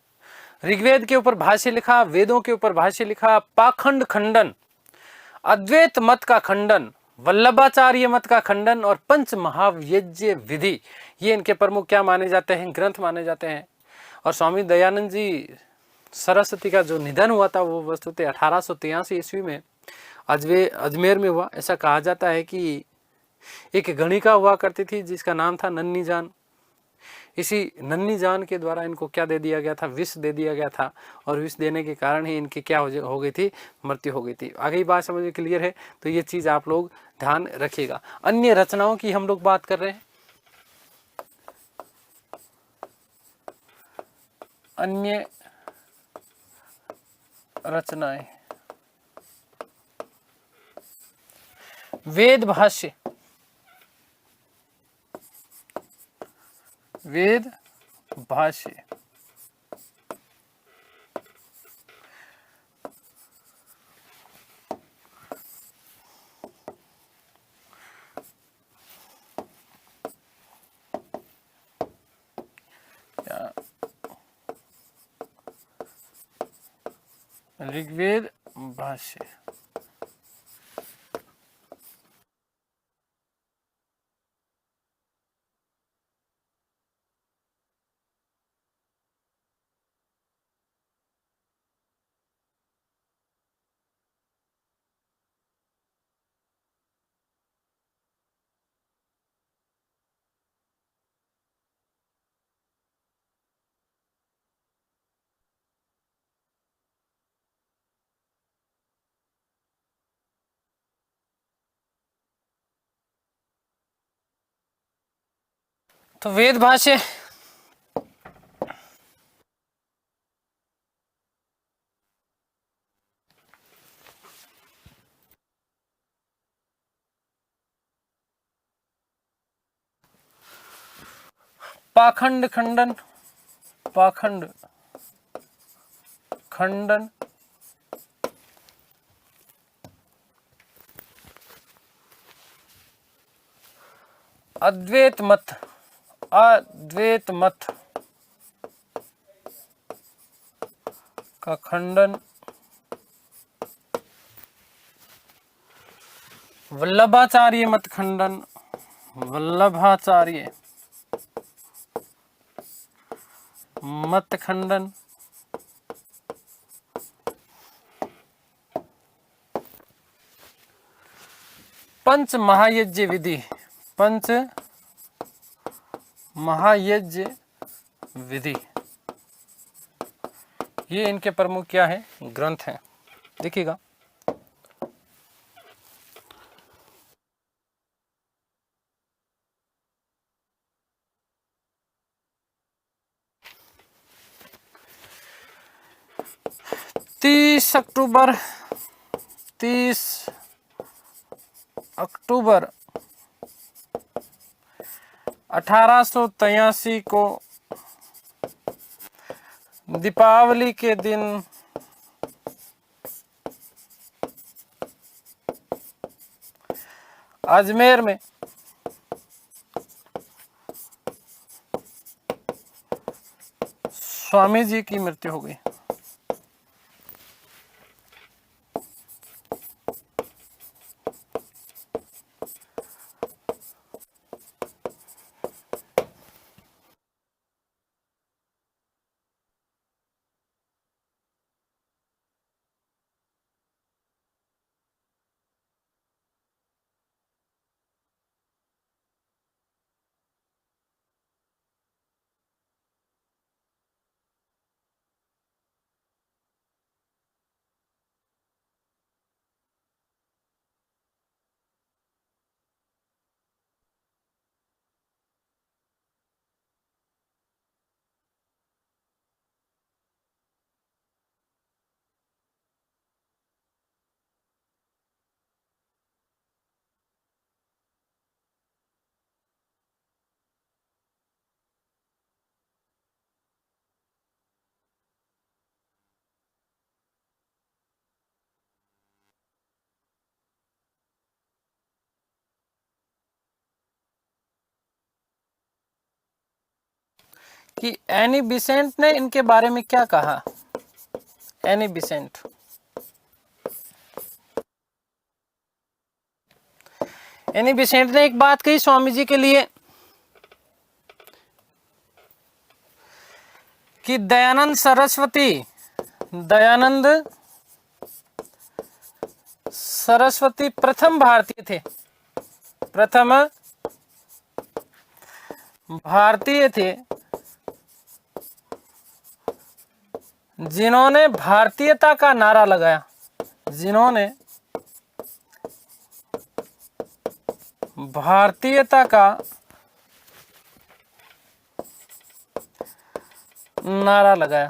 ऋग्वेद के ऊपर भाष्य लिखा, वेदों के ऊपर भाष्य लिखा, पाखंड खंडन, अद्वैत मत का खंडन, वल्लभाचार्य मत का खंडन और पंच महायज्ञ विधि, ये इनके प्रमुख क्या माने जाते हैं, ग्रंथ माने जाते हैं। और स्वामी दयानंद जी सरस्वती का जो निधन हुआ था वो वस्तुतः 1883 ईस्वी में अजमेर में हुआ। ऐसा कहा जाता है कि एक गणिका हुआ करती थी जिसका नाम था नन्नी जान। इसी नन्नी जान के द्वारा इनको क्या दे दिया गया था, विष दे दिया गया था। और विष देने के कारण ही इनकी क्या हो गई थी, मृत्यु हो गई थी। आगे बात समझ में क्लियर है, तो ये चीज आप लोग ध्यान रखिएगा। अन्य रचनाओं की हम लोग बात कर रहे हैं। अन्य रचनाएं, वेद भाष्य, वेद भाष्य, ऋग्वेद भाष्य, तो वेद भाष्य पाखंड खंडन, पाखंड खंडन, अद्वैत मत, अद्वैत मत का खंडन, वल्लभाचार्य मत खंडन, वल्लभाचार्य मत खंडन, पंच महायज्ञ विधि, पंच महायज्ञ विधि, ये इनके प्रमुख क्या है, ग्रंथ हैं। देखिएगा, तीस अक्टूबर 30 अक्टूबर 1883 को दीपावली के दिन अजमेर में स्वामी जी की मृत्यु हो गई। कि एनी बिसेंट ने इनके बारे में क्या कहा। एनी बिसेंट, एनी बिसेंट ने एक बात कही स्वामी जी के लिए कि दयानंद सरस्वती प्रथम भारतीय थे, प्रथम भारतीय थे जिन्होंने भारतीयता का नारा लगाया, जिन्होंने भारतीयता का नारा लगाया।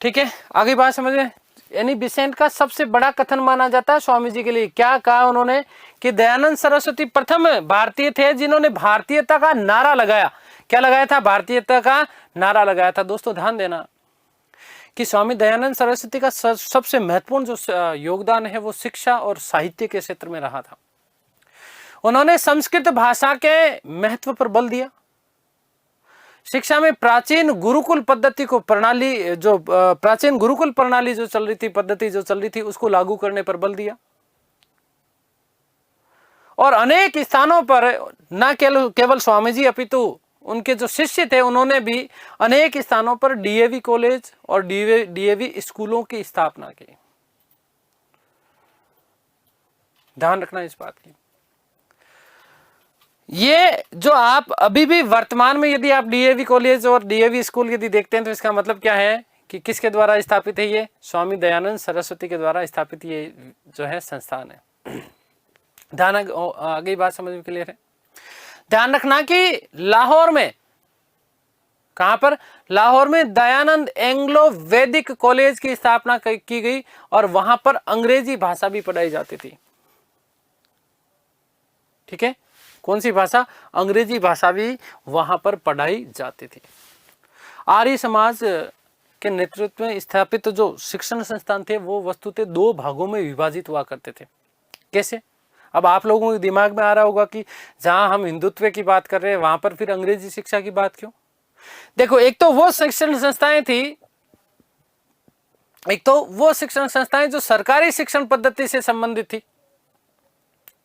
ठीक है, आगे बात समझिए। एनी बिसेंट का सबसे बड़ा कथन माना जाता है स्वामी जी के लिए। क्या कहा उन्होंने कि दयानंद सरस्वती प्रथम भारतीय थे जिन्होंने भारतीयता का नारा लगाया। क्या लगाया था? भारतीयता का नारा लगाया था। दोस्तों ध्यान देना कि स्वामी दयानंद सरस्वती का सबसे महत्वपूर्ण जो योगदान है वो शिक्षा और साहित्य के क्षेत्र में रहा था। उन्होंने संस्कृत भाषा के महत्व पर बल दिया। शिक्षा में प्राचीन गुरुकुल पद्धति को प्राचीन गुरुकुल प्रणाली जो चल रही थी, पद्धति जो चल रही थी, उसको लागू करने पर बल दिया। और अनेक स्थानों पर न केवल स्वामी जी अपितु उनके जो शिष्य थे उन्होंने भी अनेक स्थानों पर डीएवी कॉलेज और डीएवी स्कूलों की स्थापना की। ध्यान रखना इस बात की। ये जो आप अभी भी वर्तमान में यदि आप डीएवी कॉलेज और डीएवी स्कूल यदि देखते हैं तो इसका मतलब क्या है कि किसके द्वारा स्थापित है? ये स्वामी दयानंद सरस्वती के द्वारा स्थापित ये जो है संस्थान है। ध्यान आगे बात समझ में क्लियर है। ध्यान रखना कि लाहौर में, कहां पर? लाहौर में दयानंद एंग्लो वैदिक कॉलेज की स्थापना की गई और वहां पर अंग्रेजी भाषा भी पढ़ाई जाती थी। ठीक है, कौन सी भाषा? अंग्रेजी भाषा भी वहां पर पढ़ाई जाती थी। आर्य समाज के नेतृत्व में स्थापित जो शिक्षण संस्थान थे वो वस्तुतः 2 भागों में विभाजित हुआ करते थे। कैसे? अब आप लोगों के दिमाग में आ रहा होगा कि जहां हम हिंदुत्व की बात कर रहे हैं वहां पर फिर अंग्रेजी शिक्षा की बात क्यों? देखो, एक तो वो शिक्षण संस्थाएं जो सरकारी शिक्षण पद्धति से संबंधित थी।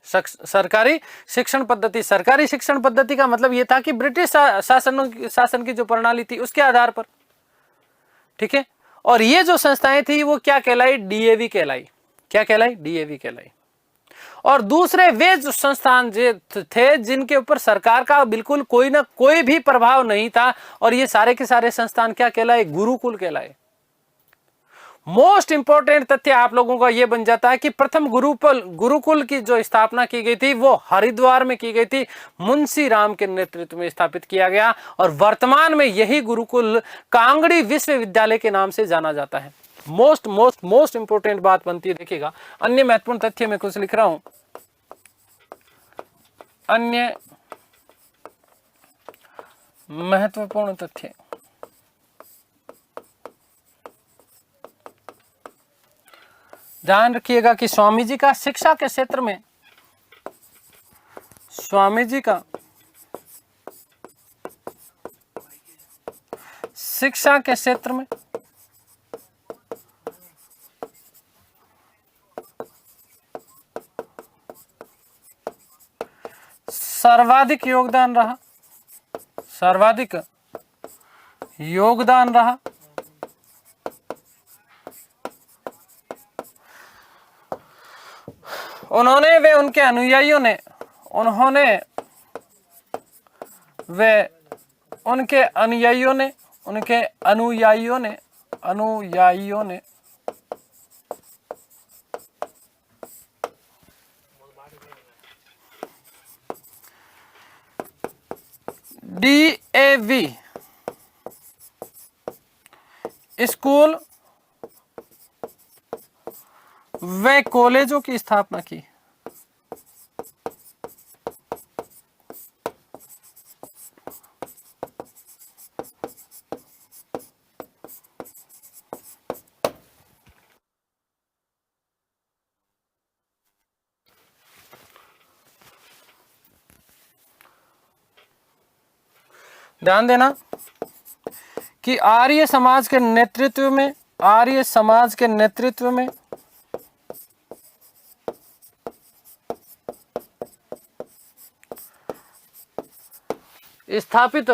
सरकारी शिक्षण पद्धति का मतलब यह था कि ब्रिटिश शासन की जो प्रणाली थी उसके आधार पर। ठीक है, और ये जो संस्थाएं थी वो क्या कहलाई? डीएवी कहलाई। क्या कहलाई? डीएवी कहलाई। और दूसरे वे जो संस्थान थे जिनके ऊपर सरकार का बिल्कुल कोई ना कोई भी प्रभाव नहीं था, और ये सारे के सारे संस्थान क्या कहलाए? गुरुकुल कहलाए। मोस्ट इंपॉर्टेंट तथ्य आप लोगों का यह बन जाता है कि प्रथम गुरुकुल की जो स्थापना की गई थी वो हरिद्वार में की गई थी, मुंशी राम के नेतृत्व में स्थापित किया गया, और वर्तमान में यही गुरुकुल कांगड़ी विश्वविद्यालय के नाम से जाना जाता है। मोस्ट मोस्ट मोस्ट इंपॉर्टेंट बात बनती है, देखिएगा। अन्य महत्वपूर्ण तथ्य मैं कुछ लिख रहा हूं, अन्य महत्वपूर्ण तथ्य। ध्यान रखिएगा कि स्वामी जी का शिक्षा के क्षेत्र में, स्वामी जी का शिक्षा के क्षेत्र में सर्वाधिक योगदान रहा, सर्वाधिक योगदान रहा। उन्होंने वे उनके अनुयायियों ने, उन्होंने वे उनके अनुयायियों ने, उनके अनुयायियों ने, अनुयायियों ने DAV स्कूल व कॉलेजों की स्थापना की। ध्यान देना कि आर्य समाज के नेतृत्व में, आर्य समाज के नेतृत्व में स्थापित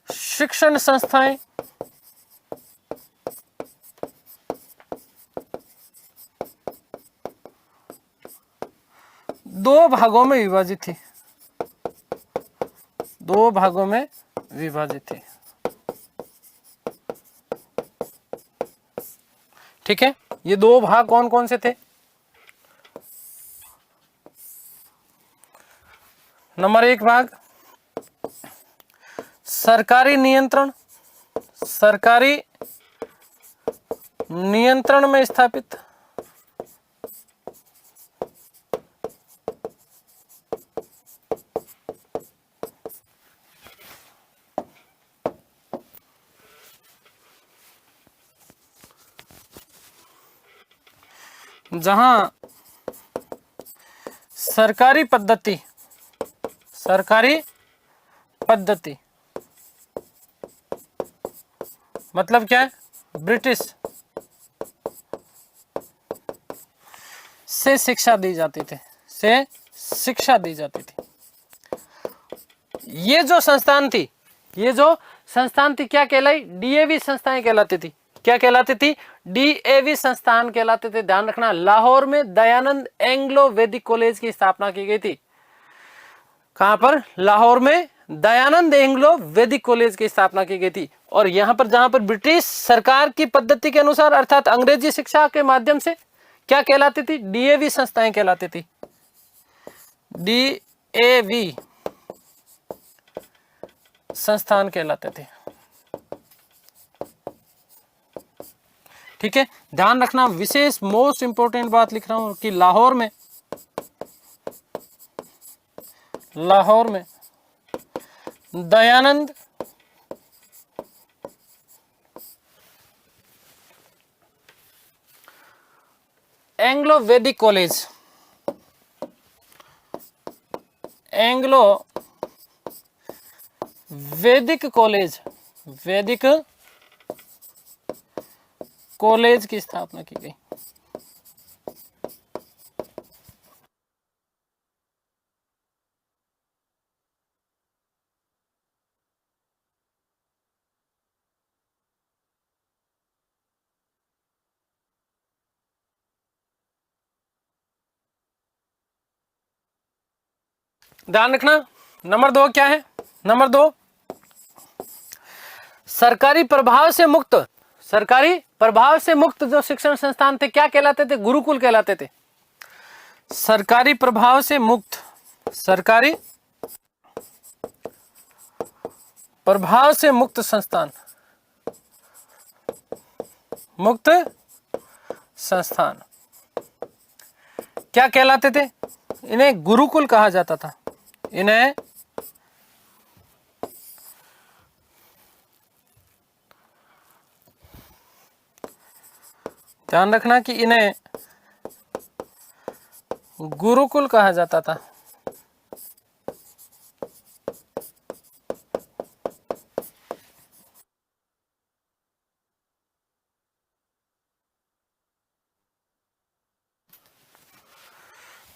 शिक्षण संस्थाएं दो भागों में विभाजित थी, दो भागों में विभाजित थी। ठीक है, ये दो भाग कौन कौन से थे? नंबर एक भाग सरकारी नियंत्रण, सरकारी नियंत्रण में स्थापित जहां सरकारी पद्धति, सरकारी पद्धति मतलब क्या है? ब्रिटिश से शिक्षा दी जाती थी, से शिक्षा दी जाती थी। ये जो संस्थान थी, ये जो संस्थान थी क्या कहलाई? DAV संस्थाएं कहलाती थी। क्या कहलाती थी? DAV संस्थान कहलाते थे। ध्यान रखना, लाहौर में दयानंद एंग्लो वैदिक कॉलेज की स्थापना की गई थी। कहां पर? लाहौर में दयानंद एंग्लो वैदिक कॉलेज की स्थापना की गई थी। और यहां पर जहां पर ब्रिटिश सरकार की पद्धति के अनुसार अर्थात अंग्रेजी शिक्षा के माध्यम से क्या कहलाती थी? DAV संस्थाएं कहलाती थी। DAV संस्थान कहलाते थे। ठीक है, ध्यान रखना, विशेष मोस्ट इंपोर्टेंट बात लिख रहा हूं कि लाहौर में, लाहौर में दयानंद एंग्लो वैदिक कॉलेज, एंग्लो वैदिक कॉलेज, वैदिक कॉलेज की स्थापना की गई। ध्यान रखना, नंबर 2 क्या है? नंबर 2, सरकारी प्रभाव से मुक्त, सरकारी प्रभाव से मुक्त जो शिक्षण संस्थान थे क्या कहलाते थे? गुरुकुल कहलाते थे। सरकारी प्रभाव से मुक्त, सरकारी प्रभाव से मुक्त संस्थान, मुक्त संस्थान क्या कहलाते थे? इन्हें गुरुकुल कहा जाता था। इन्हें ध्यान रखना कि इन्हें गुरुकुल कहा जाता था।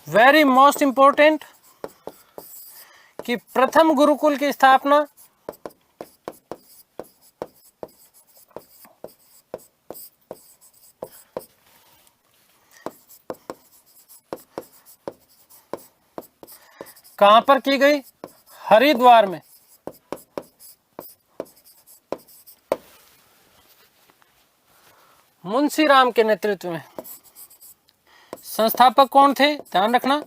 वेरी मोस्ट इंपॉर्टेंट कि प्रथम गुरुकुल की स्थापना कहां पर की गई? हरिद्वार में। मुंशी राम के नेतृत्व में। संस्थापक कौन थे? ध्यान रखना,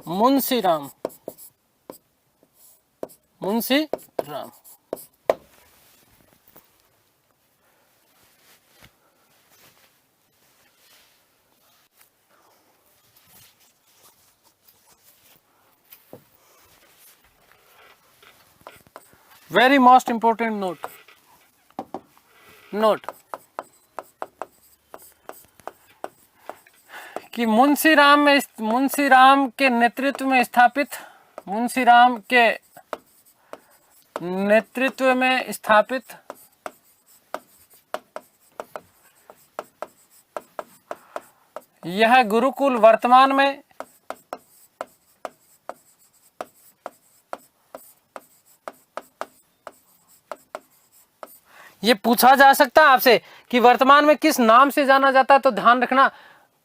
Munshi Ram, Munshi Ram. Very most important note, note कि मुंशी राम के नेतृत्व में स्थापित, मुंशी राम के नेतृत्व में स्थापित यह गुरुकुल वर्तमान में ये पूछा जा सकता है आपसे कि वर्तमान में किस नाम से जाना जाता है, तो ध्यान रखना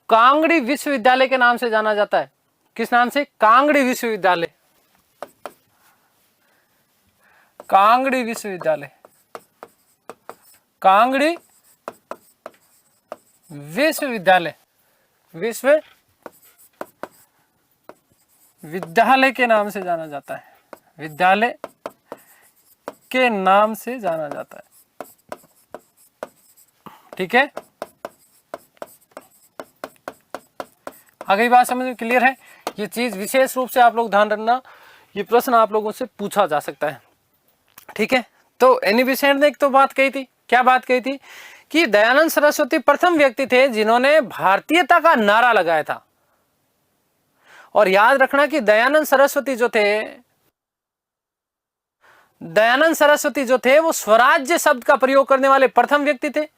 कांगड़ी विश्वविद्यालय के नाम से जाना जाता है। किस नाम से? कांगड़ी विश्वविद्यालय, कांगड़ी विश्वविद्यालय, कांगड़ी विश्वविद्यालय, विश्वविद्यालय के नाम से जाना जाता है, विद्यालय के नाम से जाना जाता है। ठीक है, आगे बात समझ में क्लियर है? ये चीज विशेष रूप से आप लोग ध्यान रखना, ये प्रश्न आप लोगों से पूछा जा सकता है। ठीक है, तो एनी बेसेंट ने एक तो बात कही थी, क्या बात कही थी? कि दयानंद सरस्वती प्रथम व्यक्ति थे जिन्होंने भारतीयता का नारा लगाया था। और याद रखना कि दयानंद सरस्वती जो थे वो स्वराज्य शब्द का प्रयोग करने वाले प्रथम व्यक्ति थे।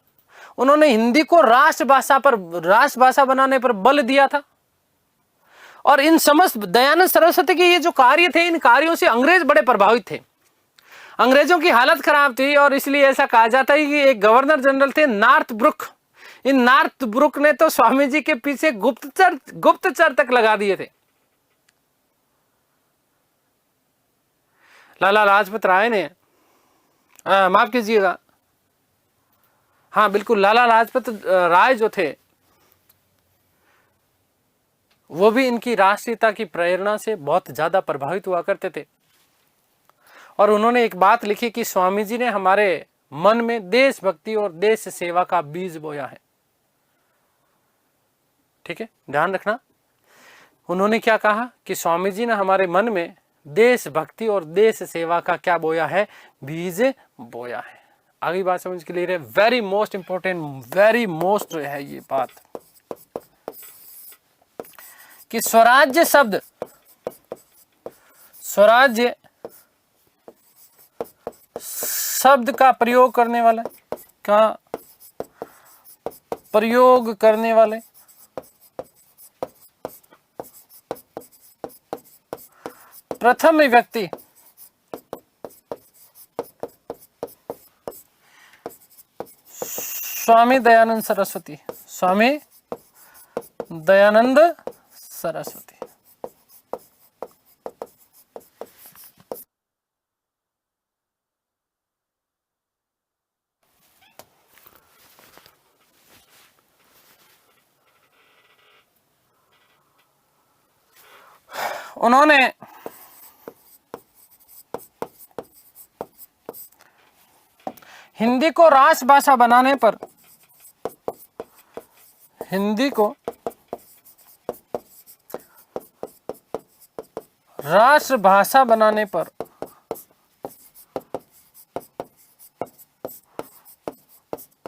उन्होंने हिंदी को राष्ट्रभाषा बनाने पर बल दिया था। और इन समस्त दयानंद सरस्वती के ये जो कार्य थे, इन कार्यों से अंग्रेज बड़े प्रभावित थे। अंग्रेजों की हालत खराब थी और इसलिए ऐसा कहा जाता है कि एक गवर्नर जनरल थे नॉर्थ ब्रुक। इन नॉर्थ ब्रुक ने तो स्वामी जी के पीछे गुप्तचर तक लगा दिए थे। लाला लाजपत राय ने, माफ कीजिएगा, हाँ बिल्कुल, लाला लाजपत राय जो थे वो भी इनकी राष्ट्रीयता की प्रेरणा से बहुत ज्यादा प्रभावित हुआ करते थे। और उन्होंने एक बात लिखी कि स्वामी जी ने हमारे मन में देशभक्ति और देश सेवा का बीज बोया है। ठीक है, ध्यान रखना, उन्होंने क्या कहा कि स्वामी जी ने हमारे मन में देशभक्ति और देश सेवा का क्या बोया है? बीज बोया है। आगे बात समझ के लिए very most important, very most है ये बात कि स्वराज्य शब्द का प्रयोग करने वाले प्रथम व्यक्ति स्वामी दयानंद सरस्वती, स्वामी दयानंद सरस्वती। उन्होंने हिंदी को राष्ट्रभाषा बनाने पर, हिंदी को राष्ट्रभाषा बनाने पर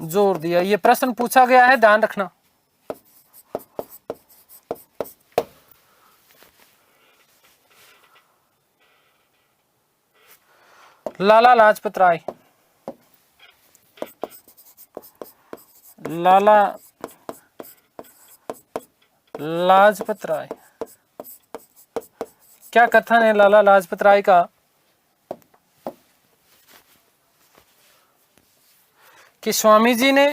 जोर दिया। ये प्रश्न पूछा गया है, ध्यान रखना। लाला लाजपत राय, लाला लाजपत राय, क्या कथन है लाला लाजपत राय का कि स्वामी जी ने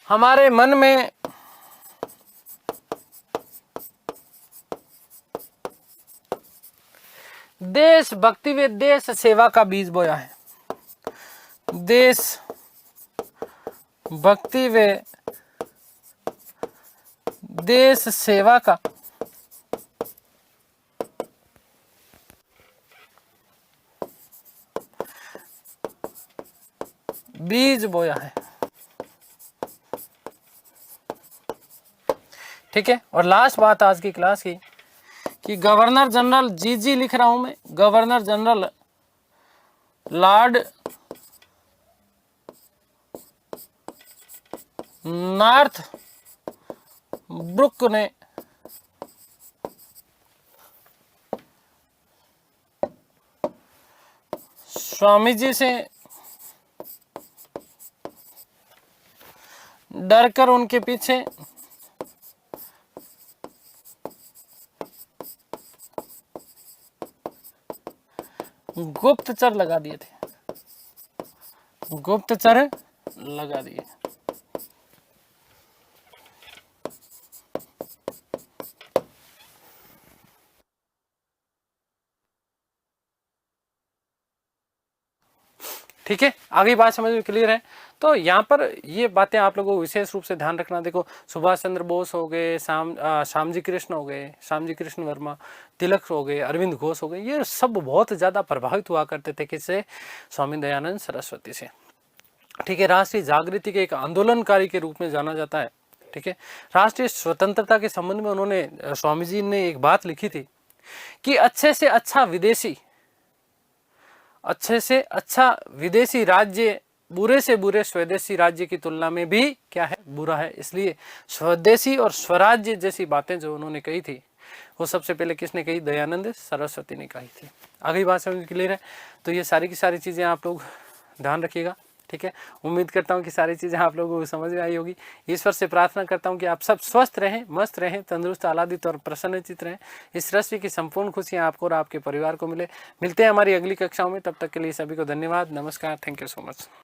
हमारे मन में देशभक्ति व देश सेवा का बीज बोया है। देश भक्ति व देश सेवा का बीज बोया है। ठीक है। और लास्ट बात आज की क्लास की कि गवर्नर जनरल जी लिख रहा हूं मैं, governor general lord Northbrook ने स्वामी जी से डरकर उनके पीछे गुप्तचर लगा दिए थे, गुप्तचर लगा दिए। ठीक है, आगे बात समझ में क्लियर है। तो यहाँ पर ये बातें आप लोगों को विशेष रूप से ध्यान रखना। देखो, सुभाष चंद्र बोस हो गए, श्यामजी कृष्ण हो गए, श्यामजी कृष्ण वर्मा, तिलक हो गए, अरविंद घोष हो गए, ये सब बहुत ज़्यादा प्रभावित हुआ करते थे किससे? स्वामी दयानंद सरस्वती से। ठीक है, राष्ट्रीय जागृति के एक आंदोलनकारी के रूप में जाना जाता है। ठीक है, राष्ट्रीय स्वतंत्रता के संबंध में उन्होंने, स्वामी जी ने एक बात लिखी थी कि अच्छे से अच्छा विदेशी राज्य बुरे से बुरे स्वदेशी राज्य की तुलना में भी क्या है? बुरा है। इसलिए स्वदेशी और स्वराज्य जैसी बातें जो उन्होंने कही थी वो सबसे पहले किसने कही? दयानंद सरस्वती ने कही थी। आगे बात समझ क्लियर है। तो ये सारी की सारी चीज़ें आप लोग ध्यान रखिएगा। ठीक है, उम्मीद करता हूँ कि सारी चीज़ें आप लोगों को समझ में आई होगी। ईश्वर से प्रार्थना करता हूँ कि आप सब स्वस्थ रहें, मस्त रहें, तंदुरुस्त, आह्लादित और प्रसन्नचित रहें। इस रस्वी की संपूर्ण खुशियाँ आपको और आपके परिवार को मिलते हैं हमारी अगली कक्षाओं में। तब तक के लिए सभी को धन्यवाद, नमस्कार, थैंक यू सो मच।